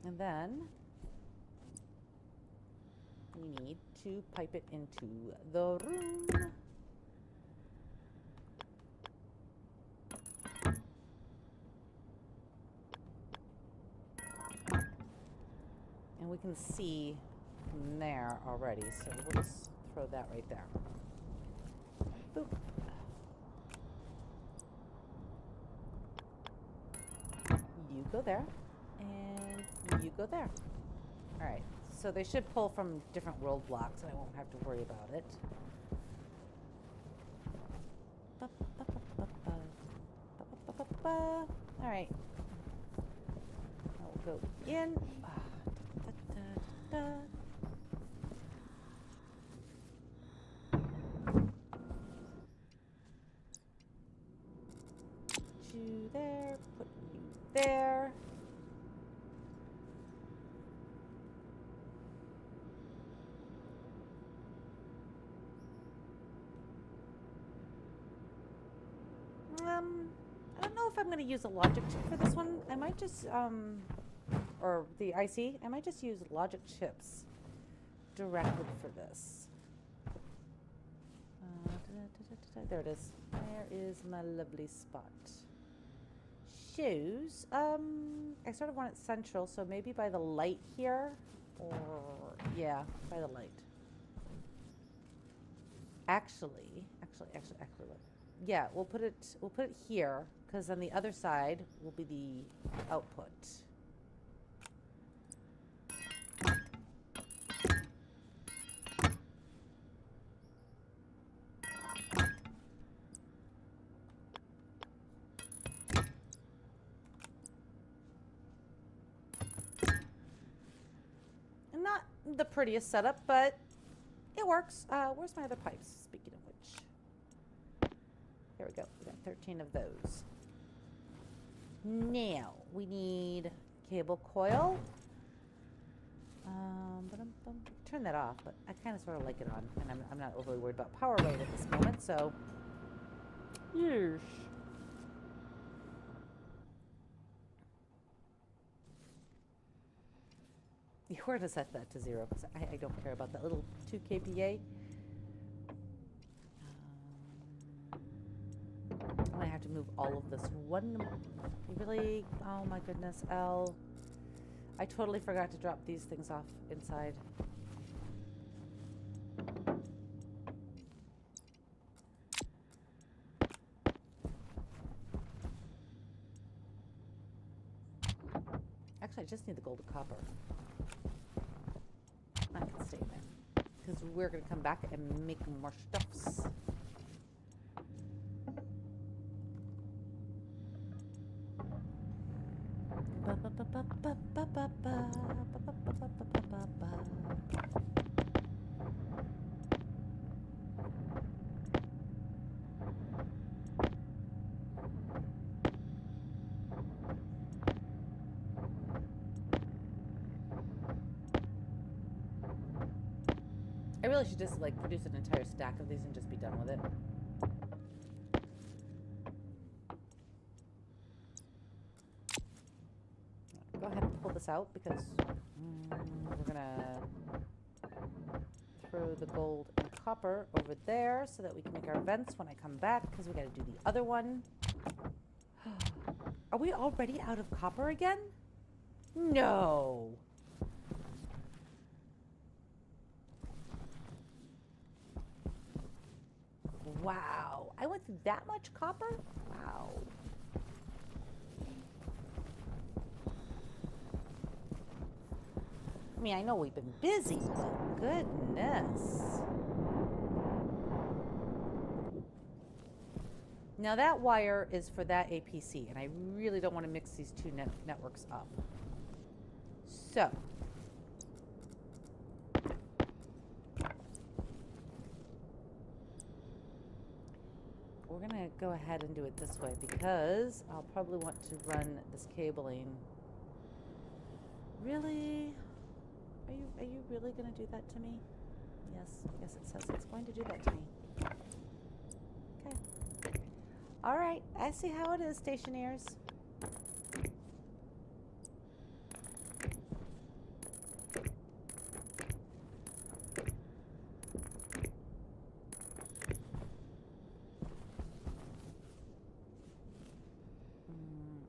And then we need to pipe it into the room. And we can see from there already, so we'll just throw that right there. Boop. You go there, and you go there. All right, so they should pull from different world blocks, and I won't have to worry about it. All right. I'll go in. You there, put you there. I don't know if I'm going to use a logic chip for this one. I might just, or the IC, I might just use logic chips directly for this. There it is. There is my lovely spot. Shoes. I sort of want it central, so maybe by the light here, or yeah, by the light. Actually, yeah, we'll put it here, because on the other side will be the output. Not the prettiest setup, but it works. Where's my other pipes? Speaking of which, there we go. We got 13 of those. Now we need cable coil. Turn that off, but I kind of sort of like it on, and I'm not overly worried about power load at this moment. So, yes. We're going to set that to 0 because I don't care about that little 2 kPa. I'm going to have to move all of this one. Really? Oh my goodness, L. I totally forgot to drop these things off inside. Actually, I just need the gold and copper. I can stay there because we're going to come back and make more stuffs. really should just like produce an entire stack of these and just be done with it. Go ahead and pull this out because we're gonna throw the gold and copper over there so that we can make our vents when I come back because we gotta do the other one. Are we already out of copper again? No. Wow. I went through that much copper? Wow. I mean, I know we've been busy, but goodness. Now that wire is for that APC, and I really don't want to mix these two networks up. So. We're going to go ahead and do it this way because I'll probably want to run this cabling. Really? Are you really going to do that to me? Yes, it says it's going to do that to me. Okay. All right, I see how it is, Stationeers.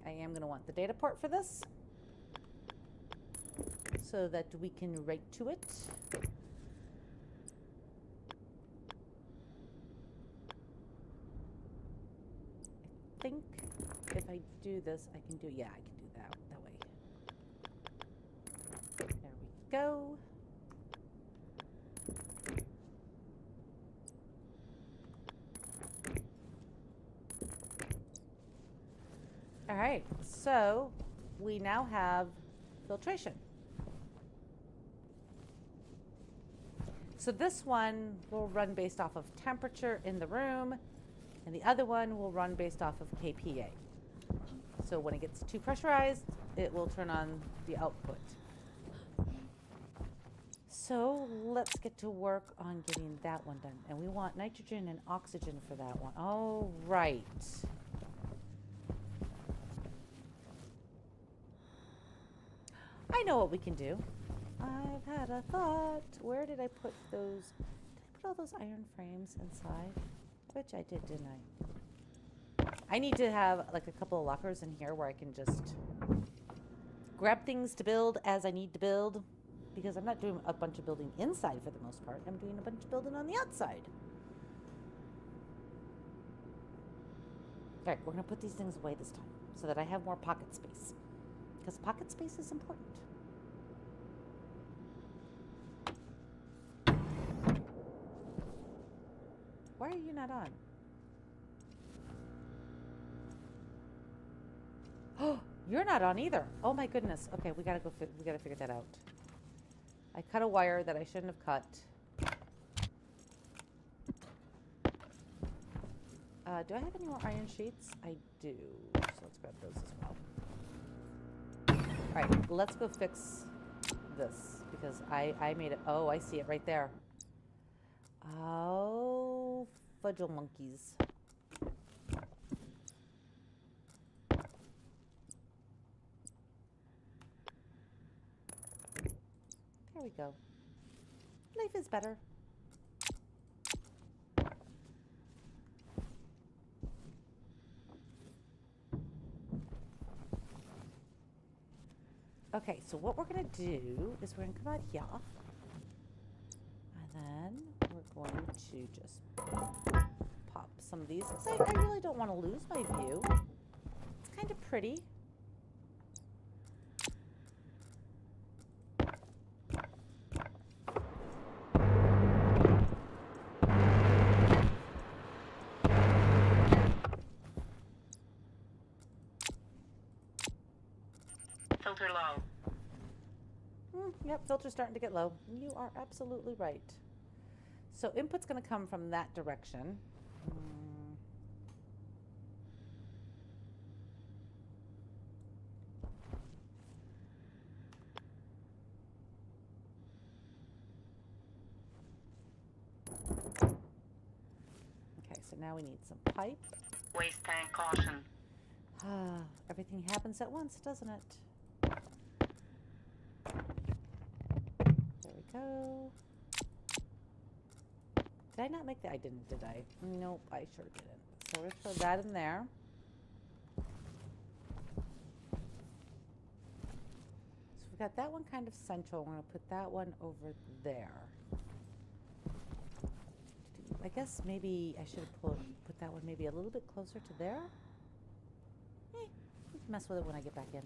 I am going to want the data port for this so that we can write to it. I think if I do this, I can do, yeah, I can do that way. There we go. All right, so we now have filtration. So this one will run based off of temperature in the room, and the other one will run based off of kPa. So when it gets too pressurized, it will turn on the output. So let's get to work on getting that one done. And we want nitrogen and oxygen for that one. Oh, right. I know what we can do. I've had a thought. Where did I put those? Did I put all those iron frames inside? Which I did, didn't I? I need to have like a couple of lockers in here where I can just grab things to build as I need to build. Because I'm not doing a bunch of building inside for the most part. I'm doing a bunch of building on the outside. All right, we're going to put these things away this time so that I have more pocket space. Because pocket space is important. Why are you not on? Oh, you're not on either. Oh my goodness. Okay, we gotta we gotta figure that out. I cut a wire that I shouldn't have cut. Do I have any more iron sheets? I do. So let's grab those as well. All right, let's go fix this because I made it. Oh, I see it right there. Oh, fudgel monkeys. There we go. Life is better. Okay, so what we're going to do is we're going to come out here. And then we're going to just pop some of these. Because I really don't want to lose my view. It's kind of pretty. Filter low. Yep, filter's starting to get low. You are absolutely right. So input's going to come from that direction. now we need some pipe. Waste tank caution. Everything happens at once, doesn't it? There we go. Did I not make that? I didn't, did I? Nope, I sure didn't. So we're going to throw that in there. So we've got that one kind of central. We're going to put that one over there. I guess maybe I should have put that one maybe a little bit closer to there. We can mess with it when I get back in. All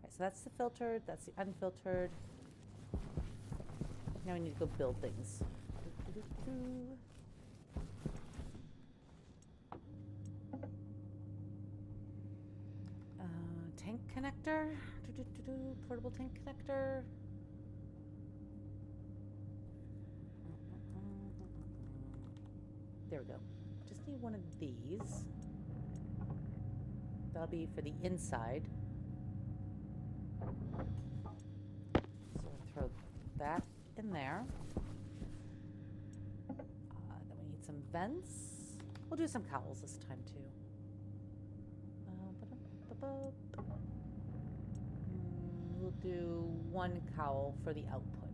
right, so that's the filtered, that's the unfiltered. Now we need to go build things. Tank connector. Portable tank connector. There we go. Just need one of these. That'll be for the inside. So we'll throw that in there. Then we need some vents. We'll do some cowls this time too. We'll do one cowl for the output.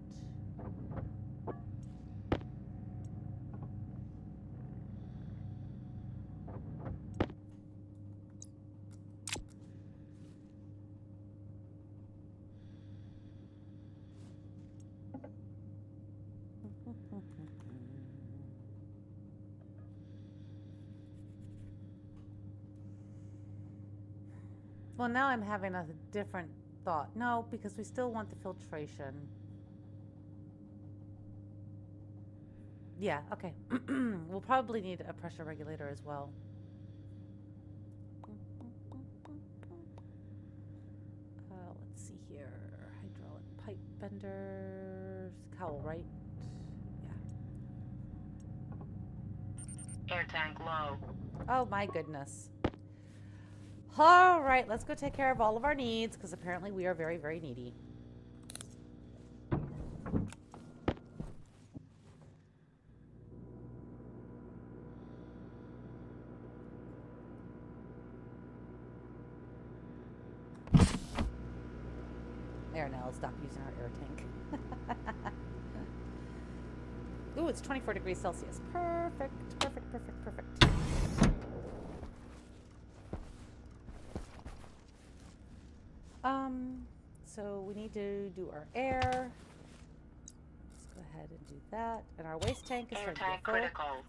Well, now I'm having a different thought. No, because we still want the filtration. Yeah, okay. We'll probably need a pressure regulator as well. Let's see here. Hydraulic pipe benders. Cowl, right? Yeah. Air tank low. Oh my goodness. All right, let's go take care of all of our needs because apparently we are very, very needy. There, now let's stop using our air tank. Ooh, it's 24 degrees Celsius. Perfect, perfect, perfect, perfect. So we need to do our air. Let's go ahead and do that. And our waste tank is starting to get full. Critical.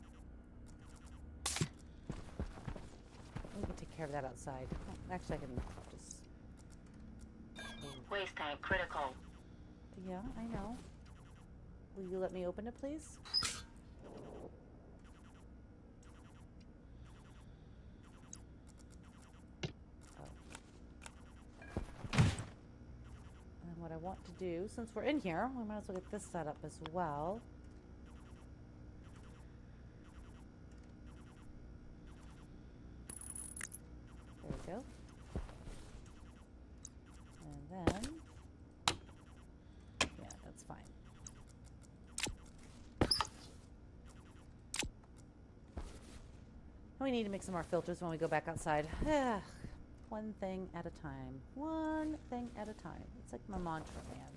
We can take care of that outside. Oh, actually, I can just... Waste tank critical. Yeah, I know. Will you let me open it, please? What I want to do, since we're in here, we might as well get this set up as well. There we go. And then, yeah, that's fine. We need to make some more filters when we go back outside. One thing at a time. One thing at a time. It's like my mantra, man.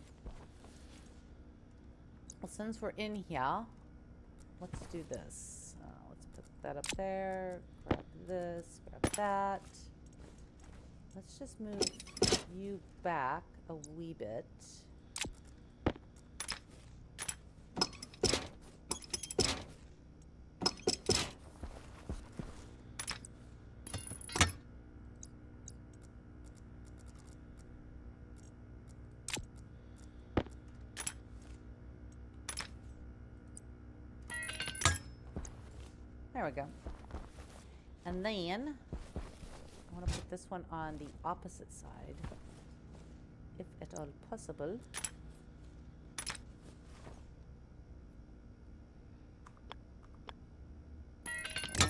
Well, since we're in here, let's do this. Let's put that up there. Grab this. Grab that. Let's just move you back a wee bit. There we go. And then I want to put this one on the opposite side, if at all possible.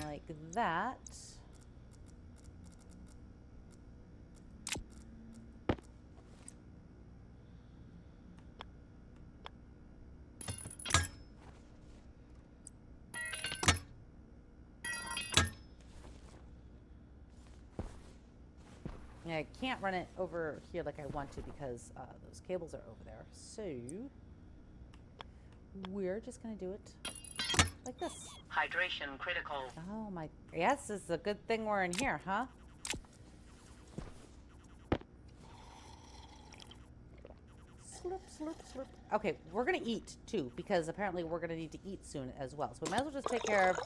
Like that. I can't run it over here like I want to because those cables are over there. So we're just going to do it like this. Hydration critical. Oh my, yes, it's a good thing we're in here, huh? Slurp, slurp, slurp. Okay, we're gonna eat too, because apparently we're gonna need to eat soon as well. So we might as well just take care of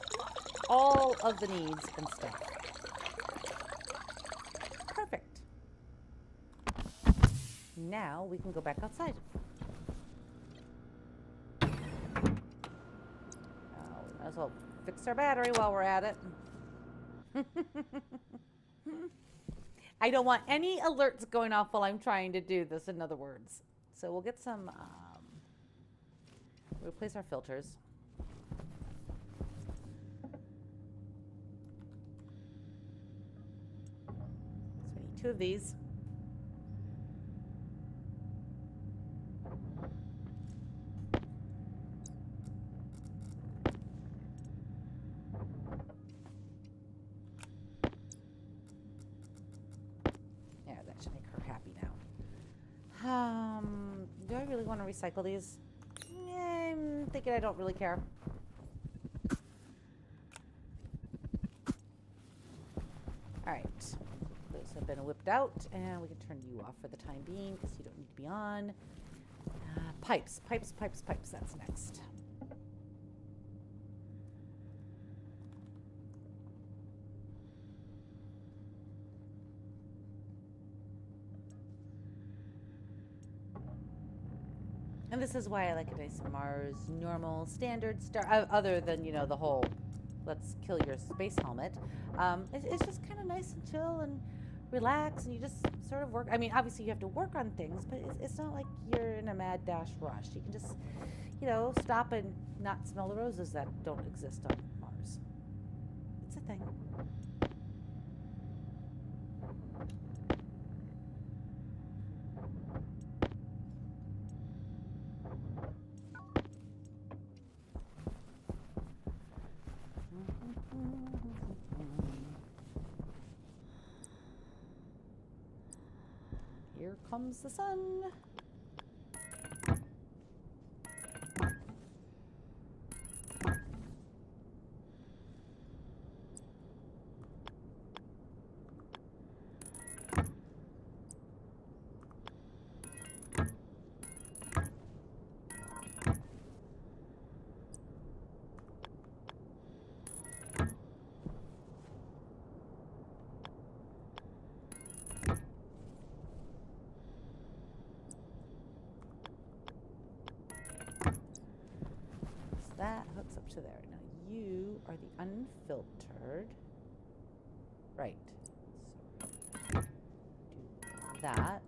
all of the needs and stuff. Perfect. Now we can go back outside. We might as well fix our battery while we're at it. I don't want any alerts going off while I'm trying to do this, in other words. So we'll get some, replace our filters. So we need 2 of these. Yeah, that should make her happy now. Do I really want to recycle these? I'm thinking I don't really care. Alright. Those have been whipped out, and we can turn you off for the time being because you don't need to be on. Pipes. Pipes, pipes, pipes. That's next. And this is why I like a Dyson Mars normal standard star, other than, you know, the whole let's kill your space helmet. It's just kind of nice and chill and relax, and you just sort of work. I mean, obviously you have to work on things, but it's not like you're in a mad dash rush. You can just, you know, stop and not smell the roses that don't exist on Mars. It's a thing. Here comes the sun. That hooks up to there. Now you are the unfiltered. Right. So do that.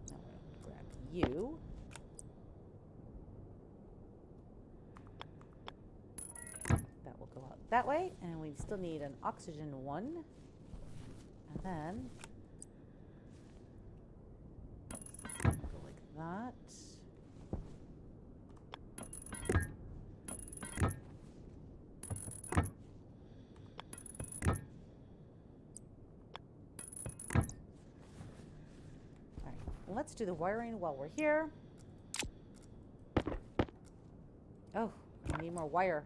Now we're going to grab you. That will go out that way. And we still need an oxygen one. And then go like that. Let's do the wiring while we're here. Oh, I need more wire.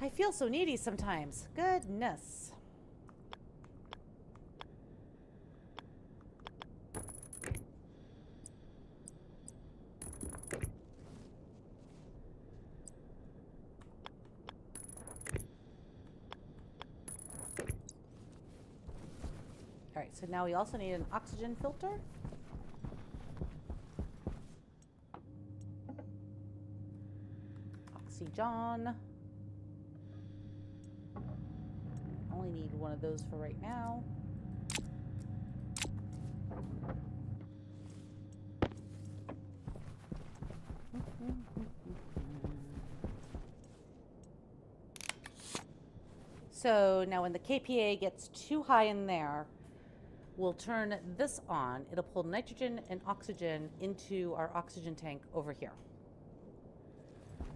I feel so needy sometimes. Goodness. Alright, so now we also need an oxygen filter. Oxygen. Only need one of those for right now. So now when the KPA gets too high in there, we'll turn this on. It'll pull nitrogen and oxygen into our oxygen tank over here.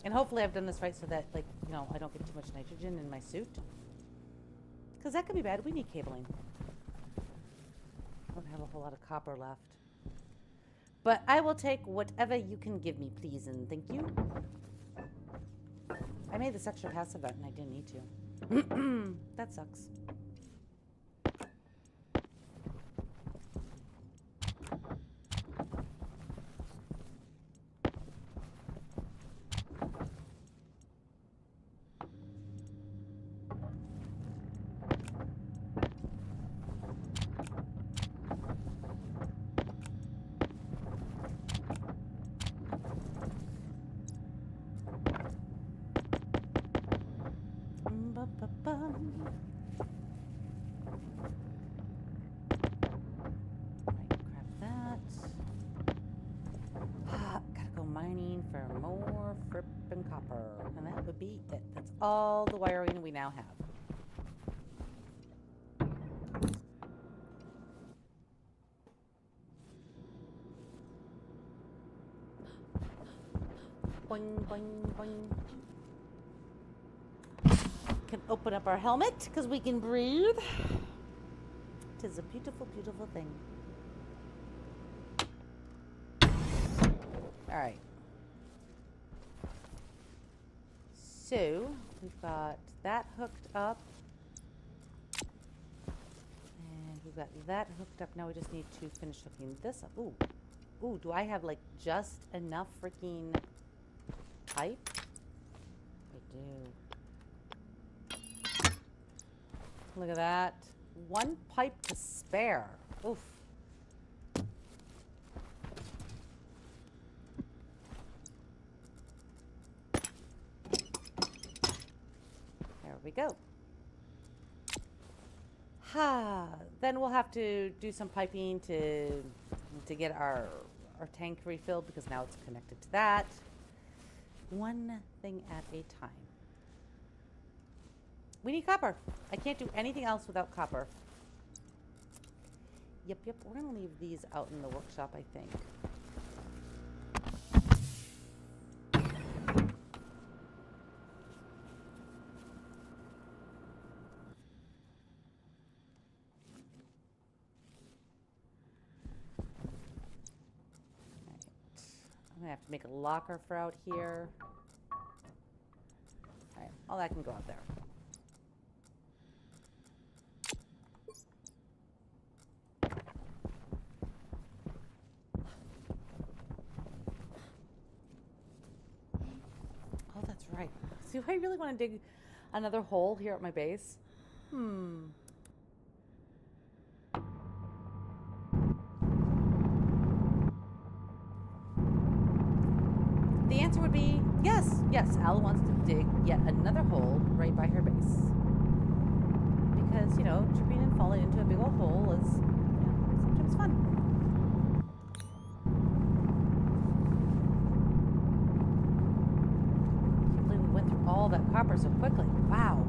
And hopefully I've done this right so that, like, you know, I don't get too much nitrogen in my suit. Because that could be bad. We need cabling. whole lot of copper left. But I will take whatever you can give me, please, and thank you. I made this extra passive button. I didn't need to. That sucks. For more frippin' copper. And that would be it. That's all the wiring we now have. Boing, boing, boing. Can open up our helmet because we can breathe. Tis a beautiful, beautiful thing. All right. So, we've got that hooked up. And we've got that hooked up. Now we just need to finish hooking this up. Ooh. Ooh, do I have like just enough freaking pipe? I do. Look at that. One pipe to spare. Oof. We go. Then we'll have to do some piping to get our tank refilled because now it's connected to that. One thing at a time. We need copper. I can't do anything else without copper. Yep. We're gonna leave these out in the workshop, I think. I'm gonna have to make a locker for out here. Alright, all that can go out there. Oh, that's right. See, I really want to dig another hole here at my base. The answer would be yes. Yes, Al wants to dig yet another hole right by her base. Because, you know, tripping and falling into a big old hole is, you know, sometimes fun. I can't believe we went through all that copper so quickly. Wow.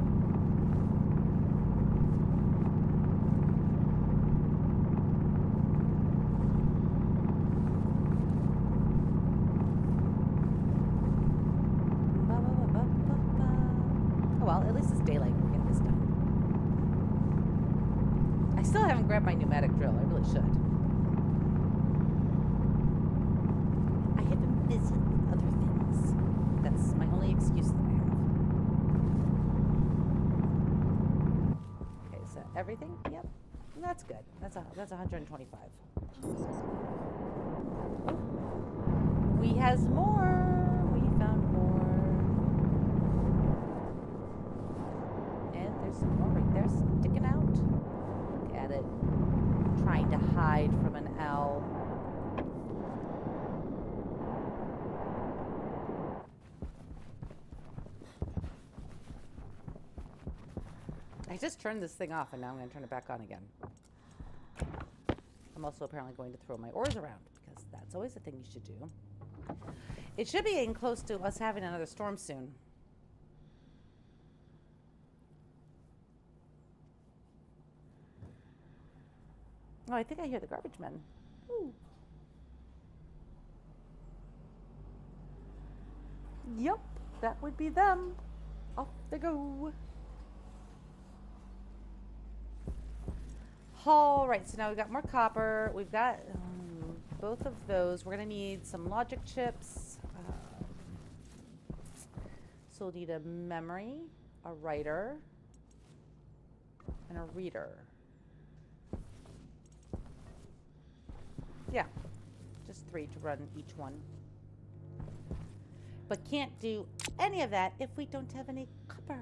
Well, at least it's daylight when we get this done. I still haven't grabbed my pneumatic drill. I really should. I have been busy with other things. That's my only excuse that I have. Okay, so everything? Yep. That's good. That's 125. We has more. We found more. Some more right there sticking out. Look at it. Trying to hide from an owl. I just turned this thing off and now I'm going to turn it back on again. I'm also apparently going to throw my oars around because that's always a thing you should do. It should be getting close to us having another storm soon. Oh, I think I hear the garbage men. Ooh. Yep, that would be them. Off they go. All right, so now we've got more copper. We've got both of those. We're going to need some logic chips. So we'll need a memory, a writer, and a reader. Yeah, just 3 to run each one. But can't do any of that if we don't have any copper.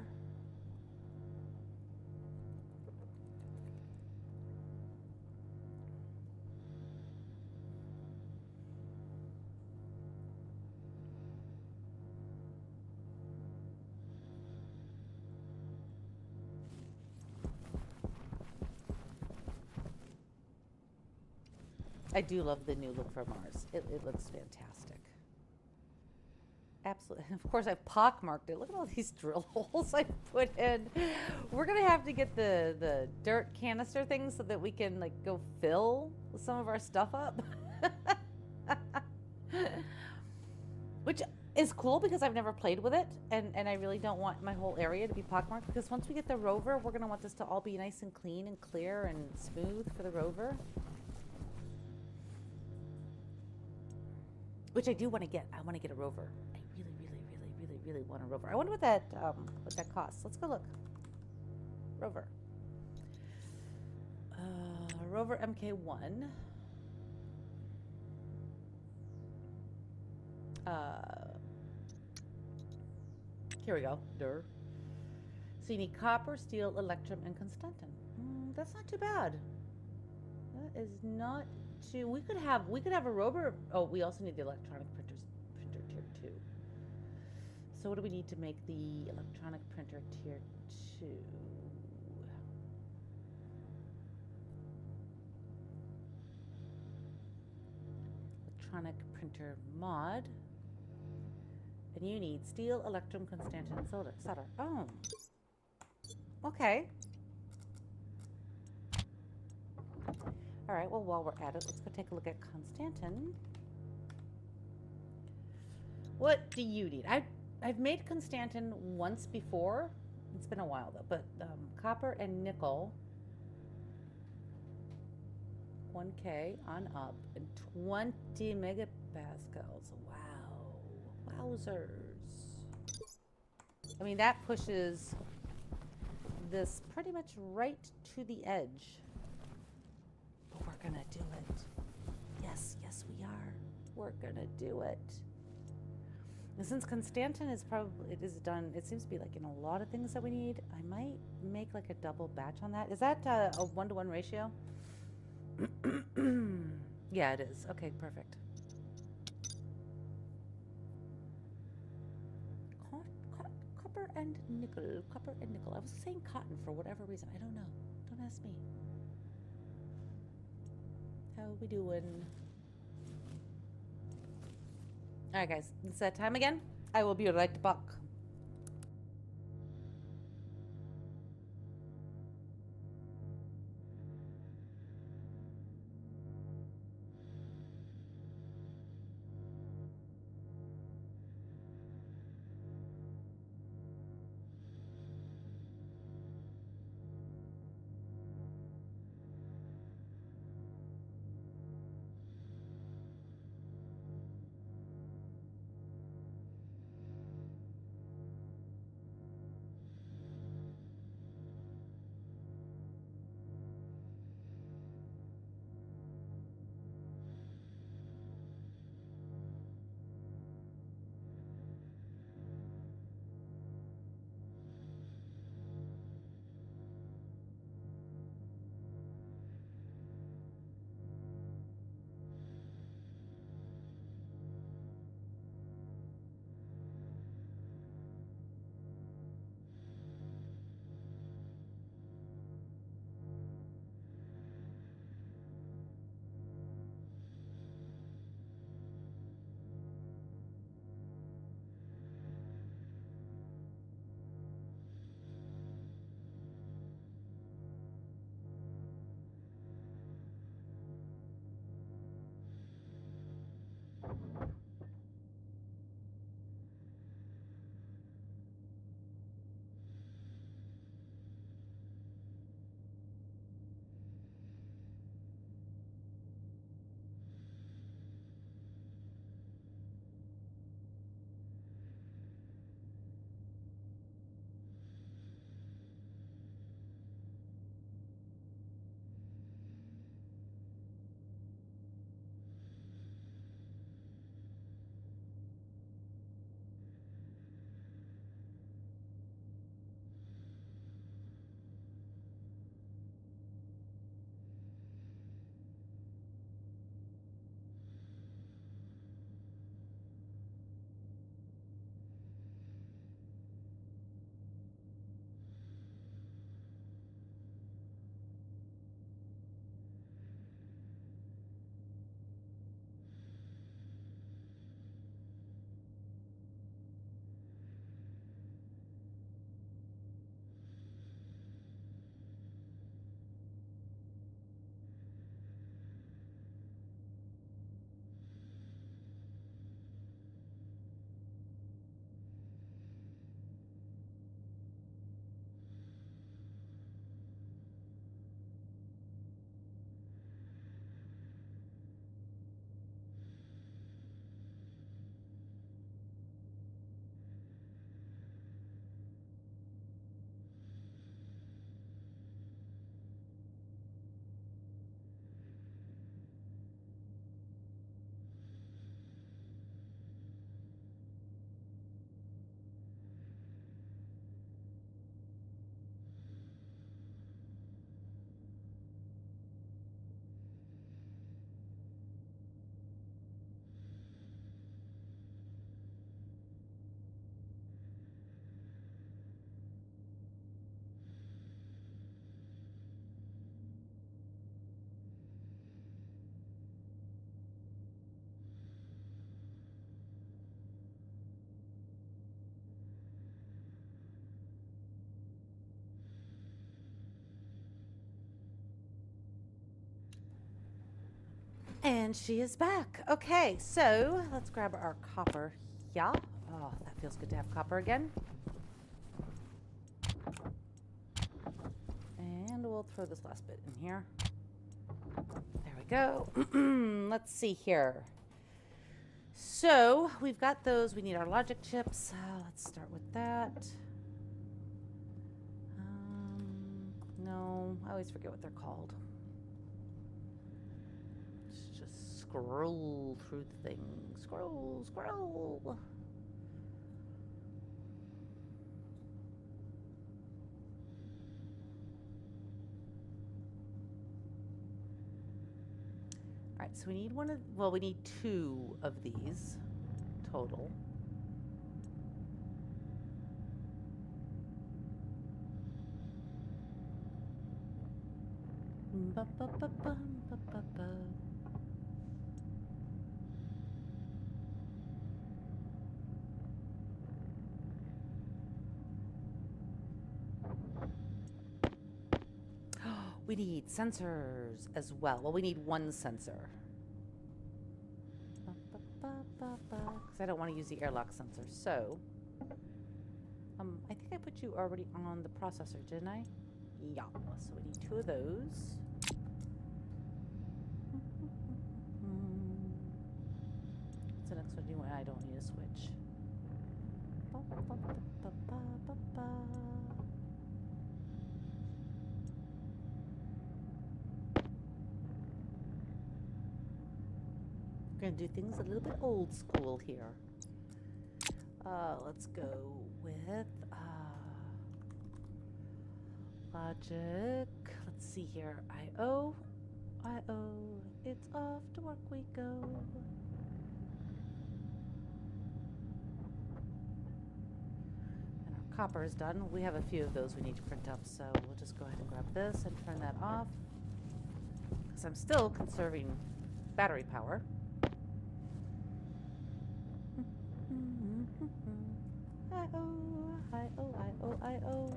I do love the new look for Mars. It looks fantastic. Absolutely. Of course, I've pockmarked it. Look at all these drill holes I put in. We're going to have to get the dirt canister thing so that we can like go fill some of our stuff up. Which is cool because I've never played with it, and I really don't want my whole area to be pockmarked, because once we get the rover, we're going to want this to all be nice and clean and clear and smooth for the rover. Which I do want to get. I want to get a rover. I really want a rover. I wonder what that costs. Let's go look. Rover. Rover MK1. Here we go. Durr. So you need copper, steel, electrum, and constantin. That's not too bad. That is not too. We could have a rover. Oh, we also need the electronic printer tier 2. So what do we need to make the electronic printer tier 2? Electronic printer mod. And you need steel, electrum, constantin, and solder. Oh. Okay. All right, well, while we're at it, let's go take a look at constantin. What do you need? I've made constantin once before. It's been a while, though. But copper and nickel, 1K on up, and 20 megapascals. Wow. Wowzers. I mean, that pushes this pretty much right to the edge. But we're gonna do it. Yes, we are. We're gonna do it. And since constantin is done, it seems to be like in a lot of things that we need, I might make like a double batch on that. Is that a 1-to-1 ratio? Yeah, it is. Okay, perfect. Copper and nickel. Copper and nickel. I was saying cotton for whatever reason. I don't know. Don't ask me. How we doing? Alright guys, it's that time again. I will be right back. And she is back. Okay, so let's grab our copper. Yeah. Oh, that feels good to have copper again. And we'll throw this last bit in here. There we go. Let's see here. So we've got those. We need our logic chips. Let's start with that. No, I always forget what they're called. Let's just scroll through the thing. Scroll, scroll. All right, so we need one of, well, we need 2 of these total. Ba, ba, ba, ba, ba, ba, ba. We need sensors as well. Well, we need 1 sensor. Because I don't want to use the airlock sensor. So, I think I put you already on the processor, didn't I? Yeah. So we need 2 of those. What's the next one? I don't need a switch. Ba, ba, ba, ba, ba, ba, ba. We're gonna do things a little bit old school here. Let's go with logic. Let's see here. I-O. It's off to work we go. And our copper is done. We have a few of those we need to print up, so we'll just go ahead and grab this and turn that off. Because I'm still conserving battery power. I-O.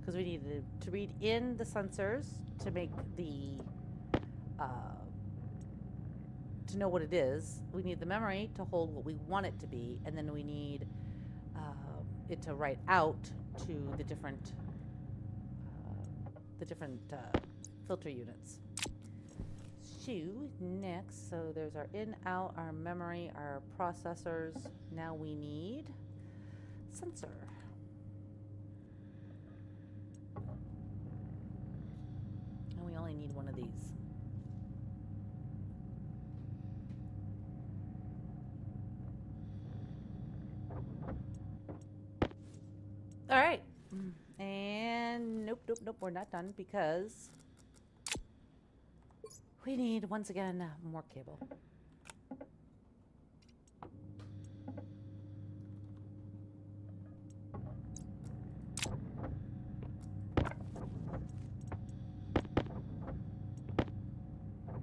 Because we need to read in the sensors to make the, to know what it is. We need the memory to hold what we want it to be, and then we need it to write out to the different filter units. Next, so there's our in, out, our memory, our processors. Now we need sensor. And we only need 1 of these. All right. And nope, we're not done because we need, once again, more cable.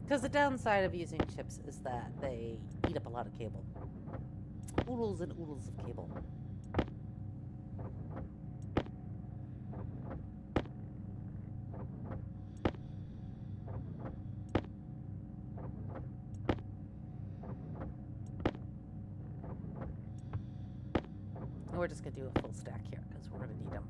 Because the downside of using chips is that they eat up a lot of cable. Oodles and oodles of cable. We're just going to do a full stack here because we're going to need them.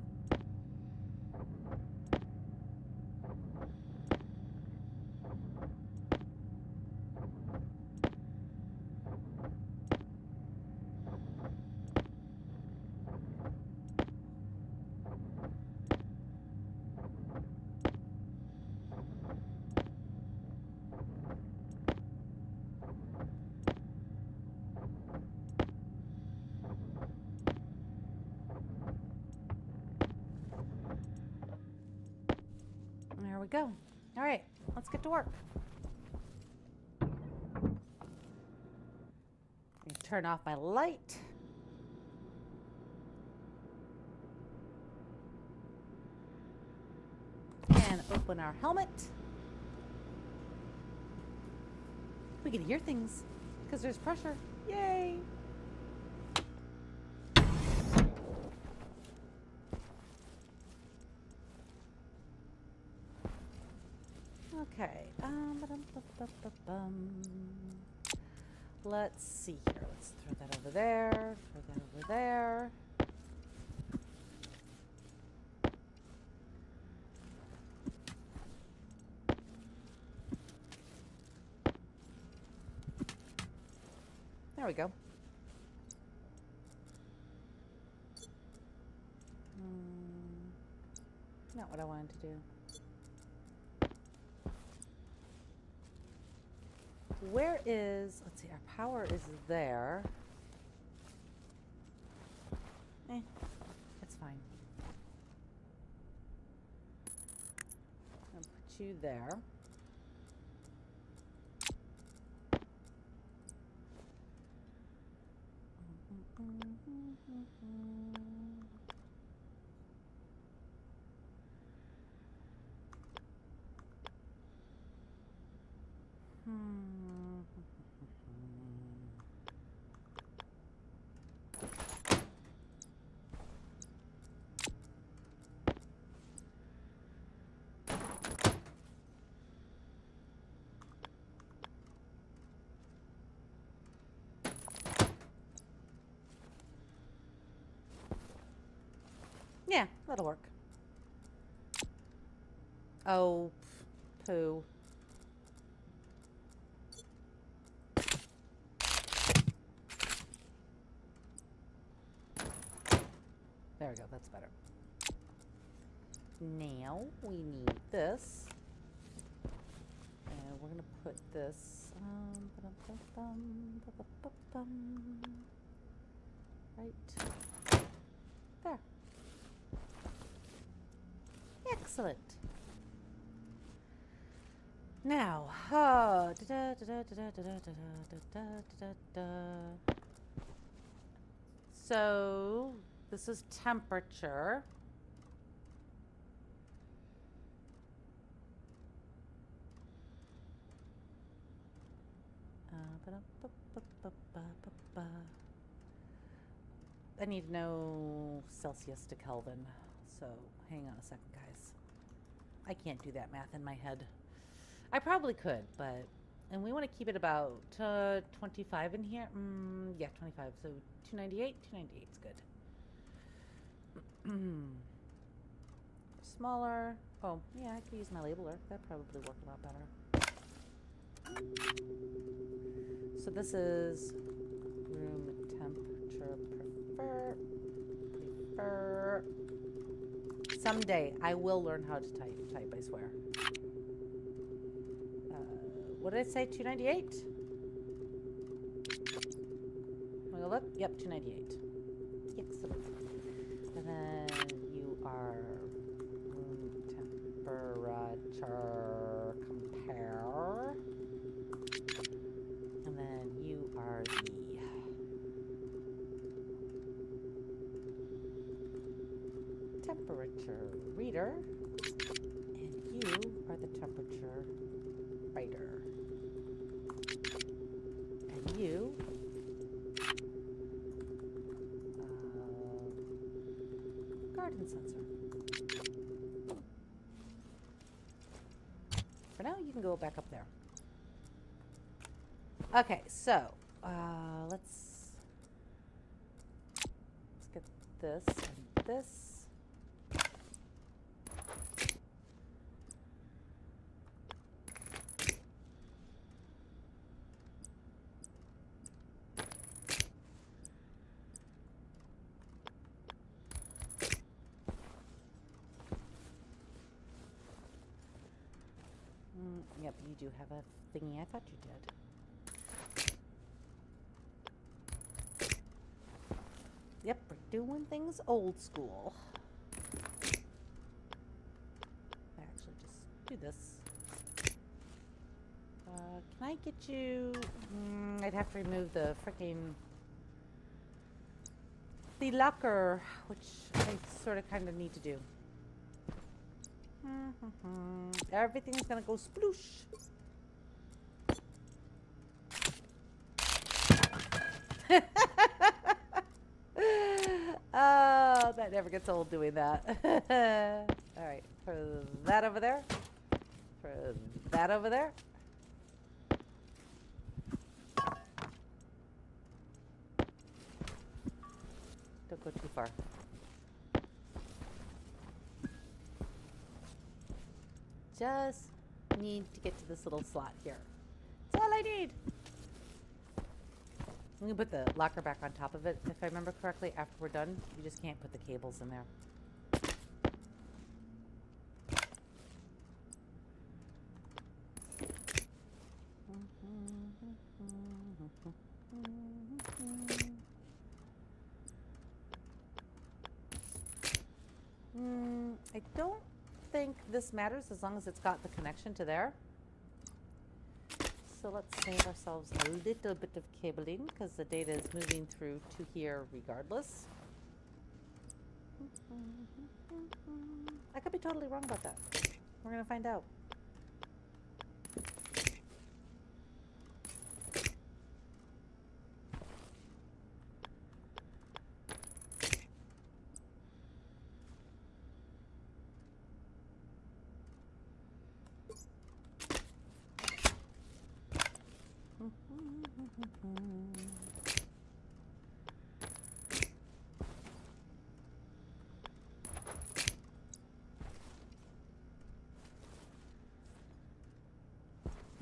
There we go. All right, let's get to work. Turn off my light. And open our helmet. We can hear things because there's pressure. Yay! Okay. Ba-dum. Let's see here. Let's throw that over there. Throw that over there. There we go. Not what I wanted to do. Where is, let's see, our power is there. It's fine. I'll put you there. Yeah, that'll work. Oh, poo. There we go, that's better. Now we need this. And we're going to put this right there. Excellent. Now, so this is temperature. I need to know Celsius to Kelvin, so hang on a second, guys. I can't do that math in my head. I probably could, but, and we want to keep it about 25 in here. Yeah, 25, so 298, 298 is good. Smaller. Oh, yeah, I could use my labeler. That'd probably work a lot better. So this is room temperature prefer. Someday I will learn how to type, I swear. What did I say, 298? Wanna go look? Yep, 298. Excellent. And then you are room temperature compare. And then you are the temperature reader. And you are the temperature writer. And you garden sensor. For now, you can go back up there. Okay, so let's get this and this. Yep, you do have a thingy. I thought you did. Yep, we're doing things old school. I actually just do this. Can I get you... I'd have to remove the frickin' the locker, which I sort of kind of need to do. Everything's gonna go sploosh. Oh, that never gets old doing that. All right, put that over there. Throw that over there. Don't go too far. Just need to get to this little slot here. That's all I need. I'm going to put the locker back on top of it. If I remember correctly, after we're done, you just can't put the cables in there. I don't think this matters as long as it's got the connection to there. So let's save ourselves a little bit of cabling because the data is moving through to here regardless. I could be totally wrong about that. We're going to find out.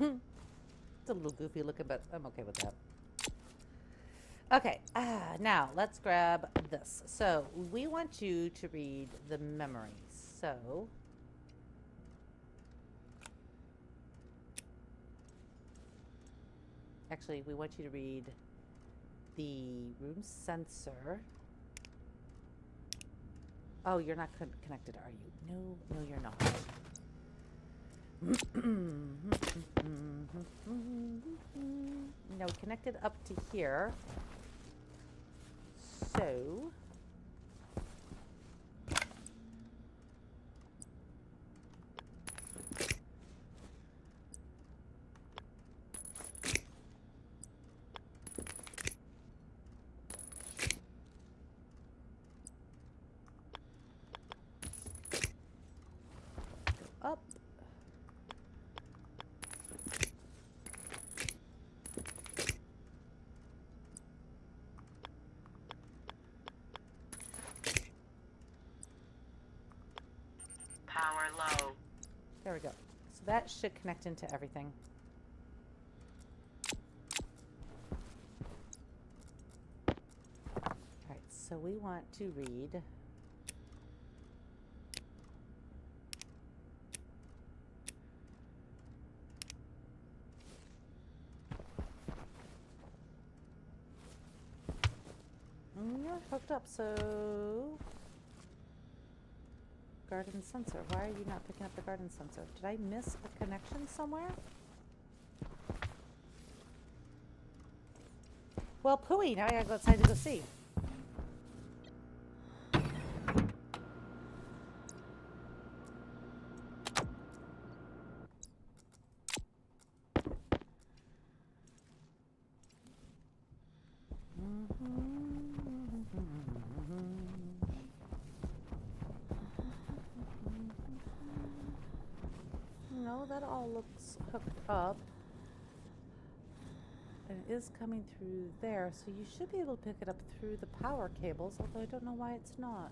It's a little goofy looking, but I'm okay with that. Okay, now let's grab this. So we want you to read the memory. So actually, we want you to read the room sensor. Oh, you're not connected, are you? No, you're not. Now we connected up to here. So go up. Power low. There we go. So that should connect into everything. All right, so we want to read you're hooked up, so garden sensor. Why are you not picking up the garden sensor? Did I miss a connection somewhere? Well, pooey, now I gotta go outside to go see. No, that all looks hooked up. And it is coming through there, so you should be able to pick it up through the power cables, although I don't know why it's not.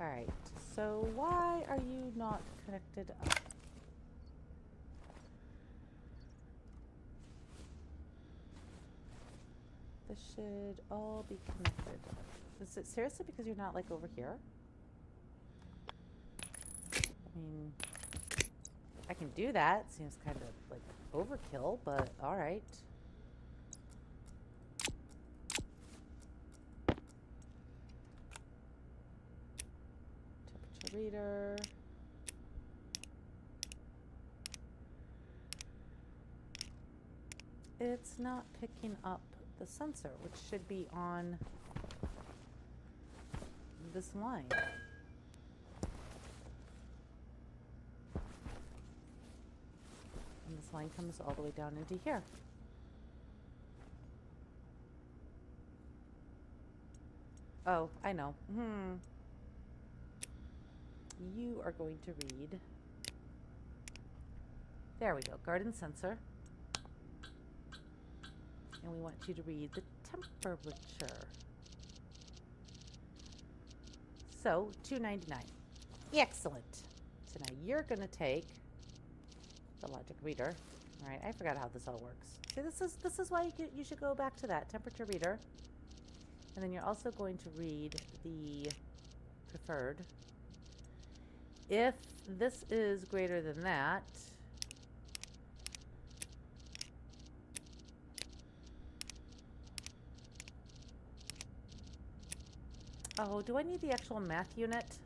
Alright, so why are you not connected up? This should all be connected. Is it seriously because you're not like over here? I mean, I can do that. Seems kind of like overkill, but alright. reader. It's not picking up the sensor, which should be on this line. And this line comes all the way down into here. Oh, I know. You are going to read. There we go. Garden sensor. And we want you to read the temperature. So, 299. Excellent. So now you're going to take the logic reader. All right, I forgot how this all works. See, this is why you should go back to that temperature reader. And then you're also going to read the preferred. If this is greater than that, oh, do I need the actual math unit?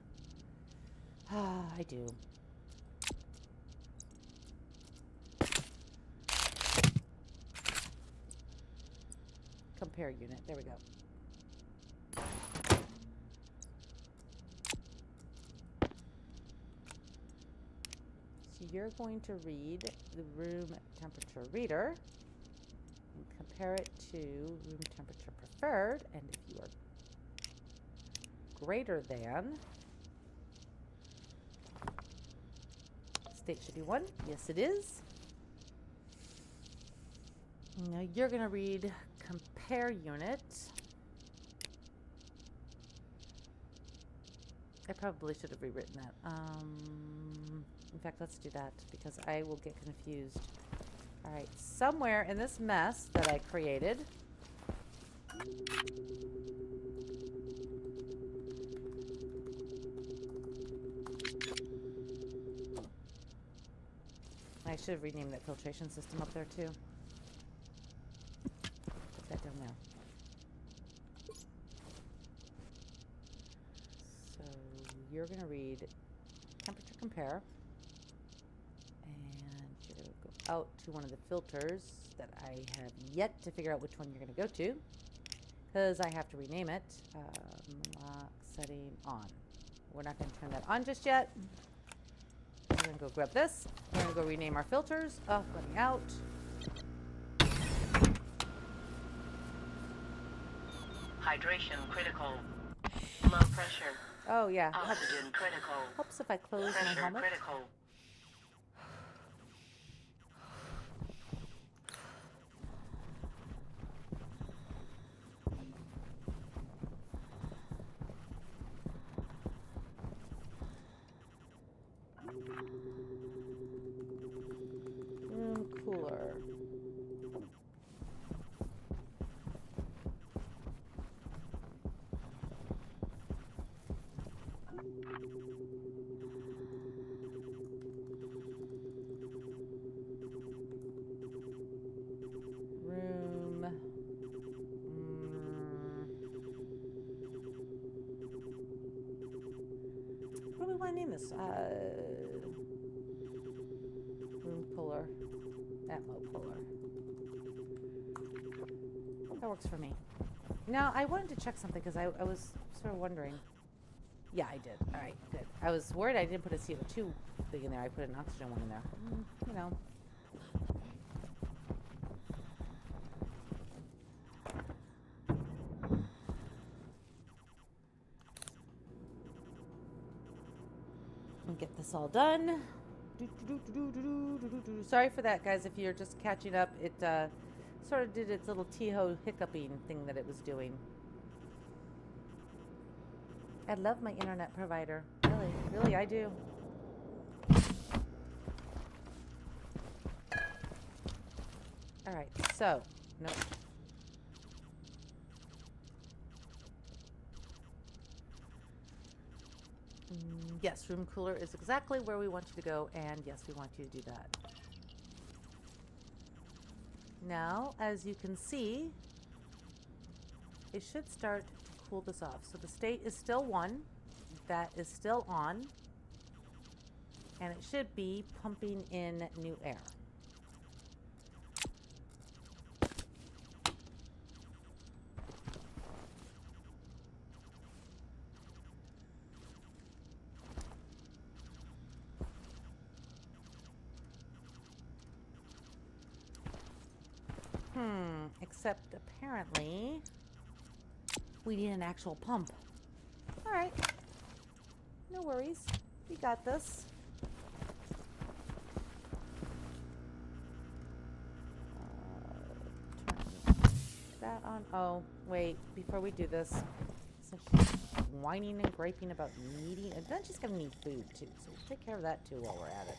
Ah, I do. Compare unit. There we go. So you're going to read the room temperature reader and compare it to room temperature preferred, and if you are greater than, state should be 1. Yes, it is. Now you're going to read compare unit. I probably should have rewritten that. In fact, let's do that because I will get confused. All right, somewhere in this mess that I created, I should have renamed that filtration system up there too. Put that down there. So you're going to read temperature compare, and you're going to go out to one of the filters that I have yet to figure out which one you're going to go to because I have to rename it. Lock setting on. We're not going to turn that on just yet. We're going to go grab this. We're going to go rename our filters. Oh, let me out. Hydration critical. Low pressure. Oh, yeah. Oxygen critical. Helps if I close my Pressure helmet. critical. Room cooler. Room. What do we want to name this? Room cooler. Atmo cooler. That works for me. Now, I wanted to check something because I was sort of wondering. Yeah, I did. All right, good. I was worried I didn't put a CO2 thing in there. I put an oxygen one in there. You know. And get this all done. Sorry for that, guys. If you're just catching up, it sort of did its little T-ho hiccuping thing that it was doing. I love my internet provider. Really, really, I do. All right, so, nope. Yes, room cooler is exactly where we want you to go, and yes, we want you to do that. Now, as you can see, it should start to cool this off. So the state is still 1, that is still on. And it should be pumping in new air. Except apparently we need an actual pump. All right. No worries. We got this. Turn that on. Oh, wait. Before we do this, so she's whining and griping about needing, and then she's gonna need food too. So we'll take care of that too while we're at it.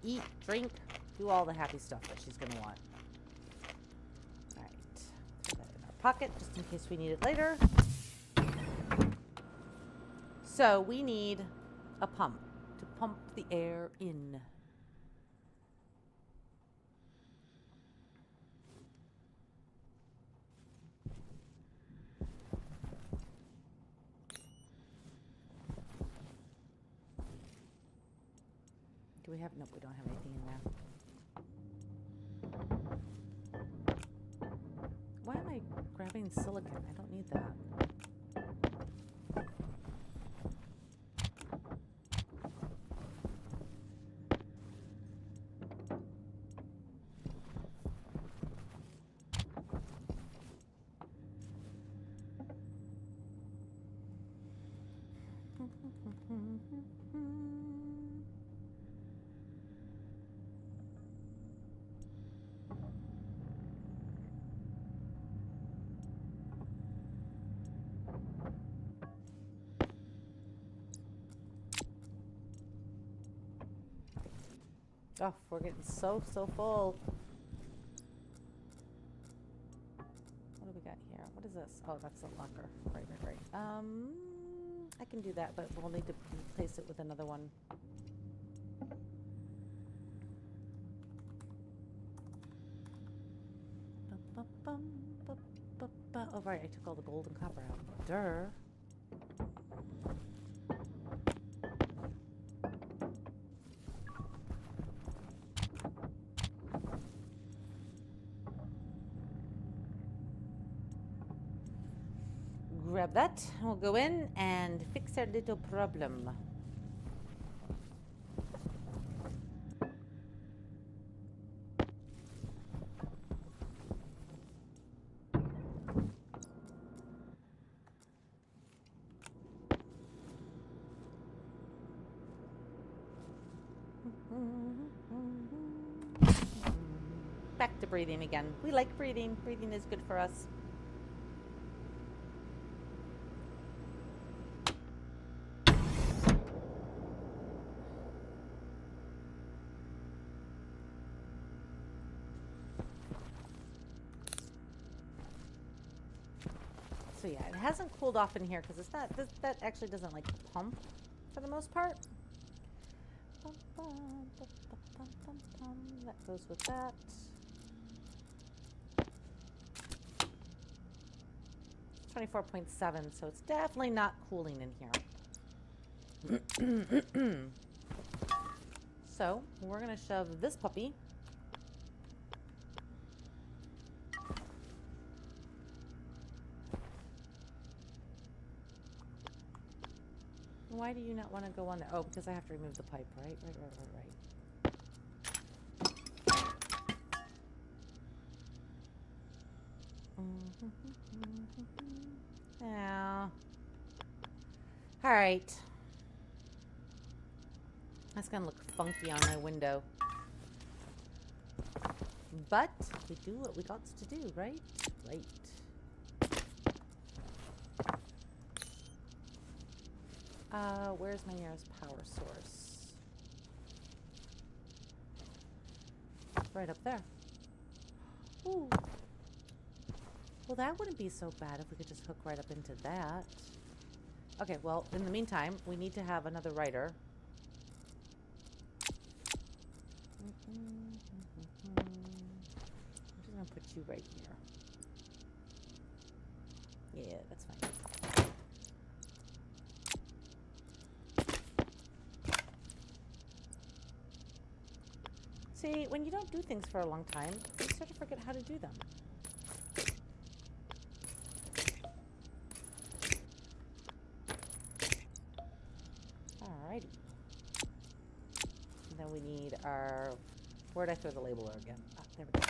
Eat, drink, do all the happy stuff that she's gonna want. All right, throw that in our pocket just in case we need it later. So we need a pump to pump the air in. Do we have? Nope, we don't have anything in there. Why am I grabbing silicon? I don't need that. Oh, we're getting so full. What do we got here? What is this? Oh, that's a locker. Right. I can do that, but we'll need to replace it with another one. Oh, right, I took all the gold and copper out. Durr. Grab that. We'll go in and fix our little problem. Back to breathing again. We like breathing. Breathing is good for us. So yeah, it hasn't cooled off in here because it's not. That actually doesn't like pump for the most part. That goes with that. It's 24.7, so it's definitely not cooling in here. So we're gonna shove this puppy Why do you not want to go on there? Oh, because I have to remove the pipe, right? Right. Yeah. All right. That's going to look funky on my window. But we do what we got to do, right? Right. Where's my nearest power source? Right up there. Ooh. Well, that wouldn't be so bad if we could just hook right up into that. Okay, well, in the meantime, we need to have another writer. you right here. Yeah, that's fine. See, when you don't do things for a long time, you start to forget how to do them. Alrighty. And then we need our... Where'd I throw the labeler again? Ah, there we go.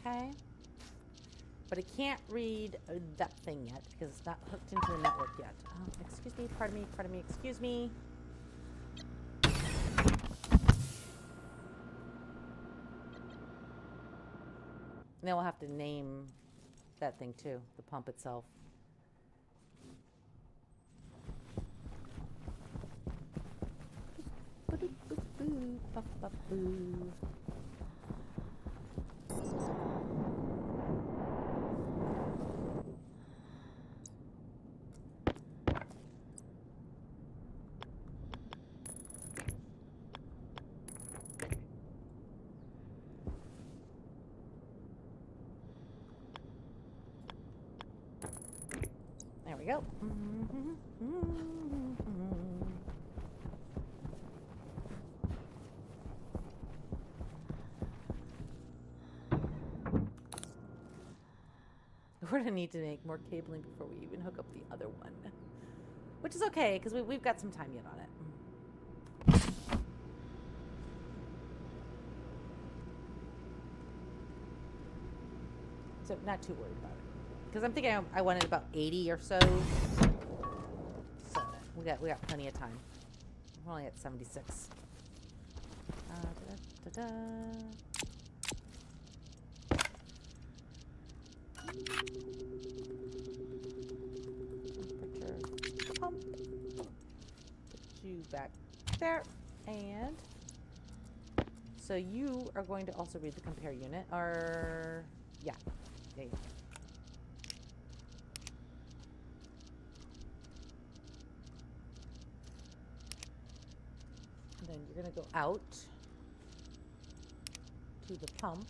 Okay. But it can't read that thing yet because it's not hooked into the network yet. Oh, excuse me, pardon me, excuse me. And then we'll have to name that thing too, the pump itself. There we go. We're gonna need to make more cabling before we even hook up the other one. Which is okay, because we've got some time yet on it. So not too worried about it. Because I'm thinking I wanted about 80 or so. So we got plenty of time. We're only at 76. Temperature pump. Put you back there. And so you are going to also read the compare unit. Or yeah. There you go. And then you're going to go out to the pump.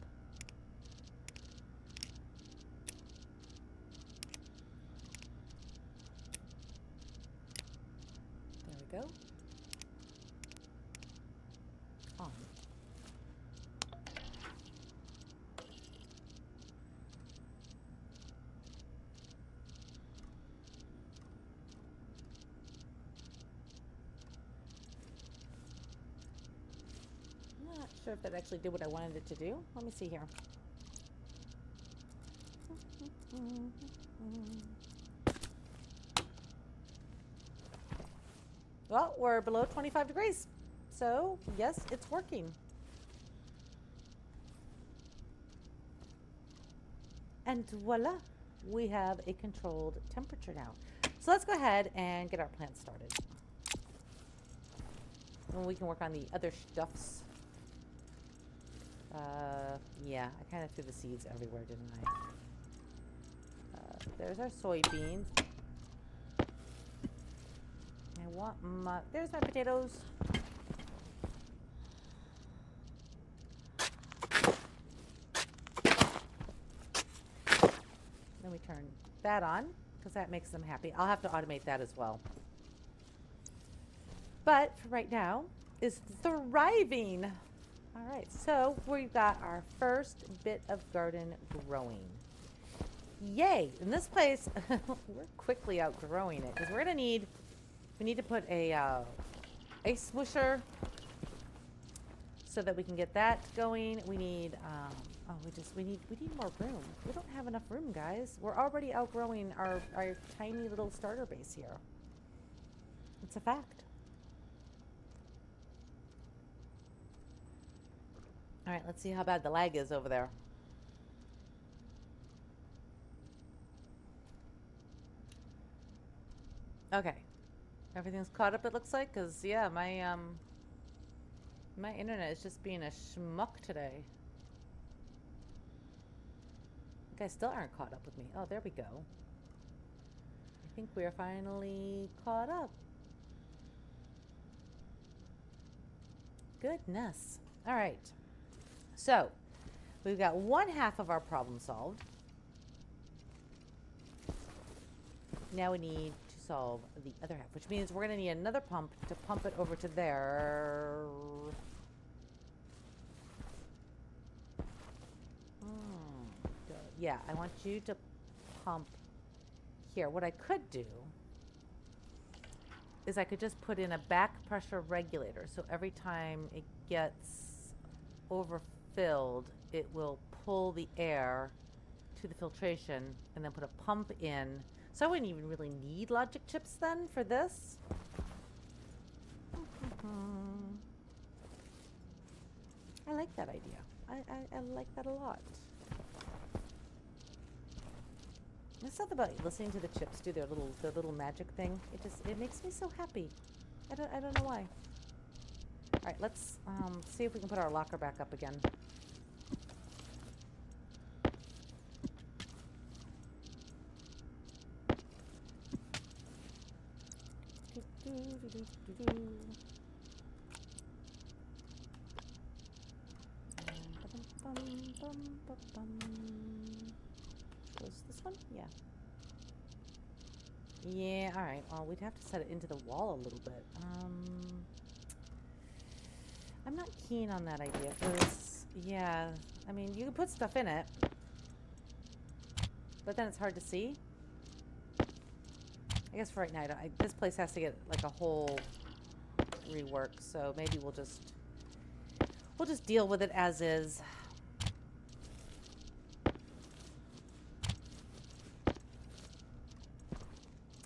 There we go. On. Not sure if that actually did what I wanted it to do. Let me see here. Well, we're below 25 degrees. So, yes, it's working. And voila, we have a controlled temperature now. So let's go ahead and get our plant started. And we can work on the other stuffs. Yeah, I kind of threw the seeds everywhere, didn't I? There's our soybeans. I want my... There's my potatoes. Then we turn that on, because that makes them happy. I'll have to automate that as well. But for right now, is thriving. All right, so we've got our first bit of garden growing. Yay! In this place, we're quickly outgrowing it because we're gonna need. We need to put a smoosher so that we can get that going. We need. We need more room. We don't have enough room, guys. We're already outgrowing our tiny little starter base here. It's a fact. All right, let's see how bad the lag is over there. Okay, everything's caught up. It looks like, cause yeah, my internet is just being a schmuck today. You guys still aren't caught up with me. Oh, there we go. think we are finally caught up. Goodness. All right. So we've got one half of our problem solved. Now we need to solve the other half, which means we're going to need another pump to pump it over to there. Good. Yeah, I want you to pump here. What I could do is I could just put in a back pressure regulator, so every time it gets overfilled, it will pull the air to the filtration and then put a pump in. So I wouldn't even really need logic chips then for this. I like that idea. I like that a lot. There's something about listening to the chips do their little magic thing. It makes me so happy. I don't know why. All right, let's see if we can put our locker back up again. Was this one? Yeah. Yeah, alright. Well, we'd have to set it into the wall a little bit. I'm not keen on that idea because, yeah, I mean, you can put stuff in it, but then it's hard to see. I guess for right now, this place has to get like a whole rework, so maybe we'll just deal with it as is.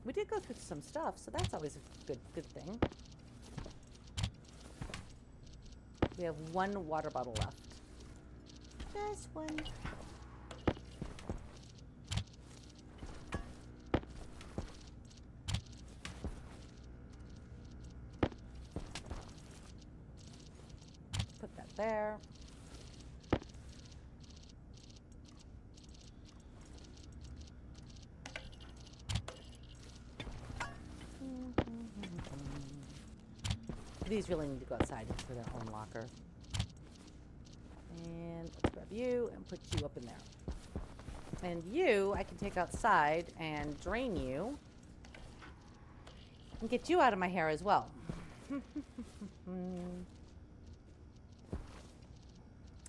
We did go through some stuff, so that's always a good thing. We have one water bottle left. Just one. Put that there. These really need to go outside for their own locker. And let's grab you and put you up in there. And you, I can take outside and drain you. And get you out of my hair as well.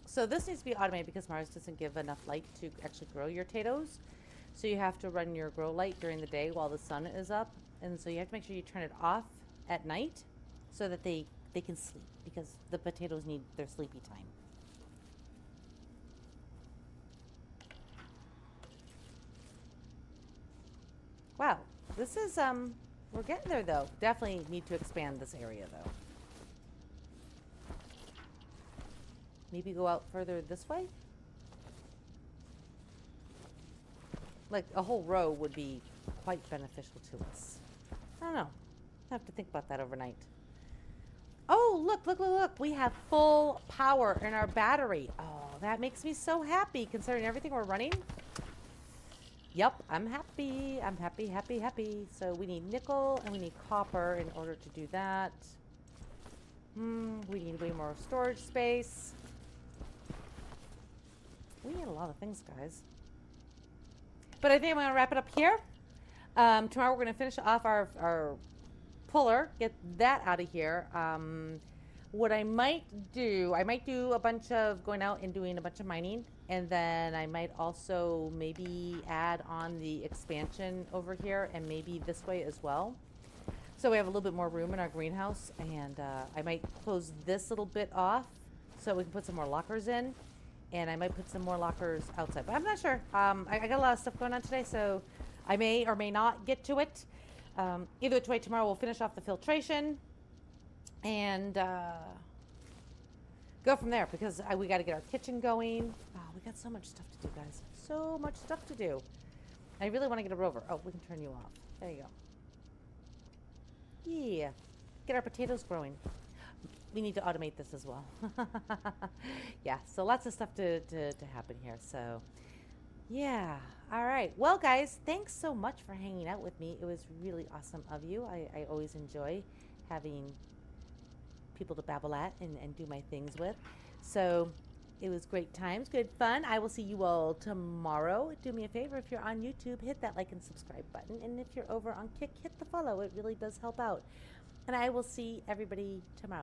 So this needs to be automated because Mars doesn't give enough light to actually grow your potatoes. So you have to run your grow light during the day while the sun is up. And so you have to make sure you turn it off at night so that they can sleep, because the potatoes need their sleepy time. Wow, this is, we're getting there though. Definitely need to expand this area though. Maybe go out further this way? Like a whole row would be quite beneficial to us. I don't know. I have to think about that overnight. Oh, look. We have full power in our battery. Oh, that makes me so happy considering everything we're running. Yep, I'm happy. I'm happy. So we need nickel and we need copper in order to do that. We need way more storage space. We need a lot of things, guys. But I think I'm going to wrap it up here. Tomorrow we're going to finish off our puller, get that out of here. What I might do a bunch of going out and doing a bunch of mining, and then I might also maybe add on the expansion over here and maybe this way as well. So we have a little bit more room in our greenhouse, and I might close this little bit off so we can put some more lockers in, and I might put some more lockers outside, but I'm not sure. I got a lot of stuff going on today, so I may or may not get to it. Either which way, tomorrow we'll finish off the filtration and go from there, because we got to get our kitchen going. Oh, we got so much stuff to do, guys. So much stuff to do. I really want to get a rover. Oh, we can turn you off. There you go. Yeah. Get our potatoes growing. We need to automate this as well. Yeah, so lots of stuff to happen here. So Yeah. All right. Well, guys, thanks so much for hanging out with me. It was really awesome of you. I always enjoy having people to babble at and do my things with. So it was great times, good fun. I will see you all tomorrow. Do me a favor, if you're on YouTube, hit that like and subscribe button. And if you're over on Kick, hit the follow. It really does help out. And I will see everybody tomorrow.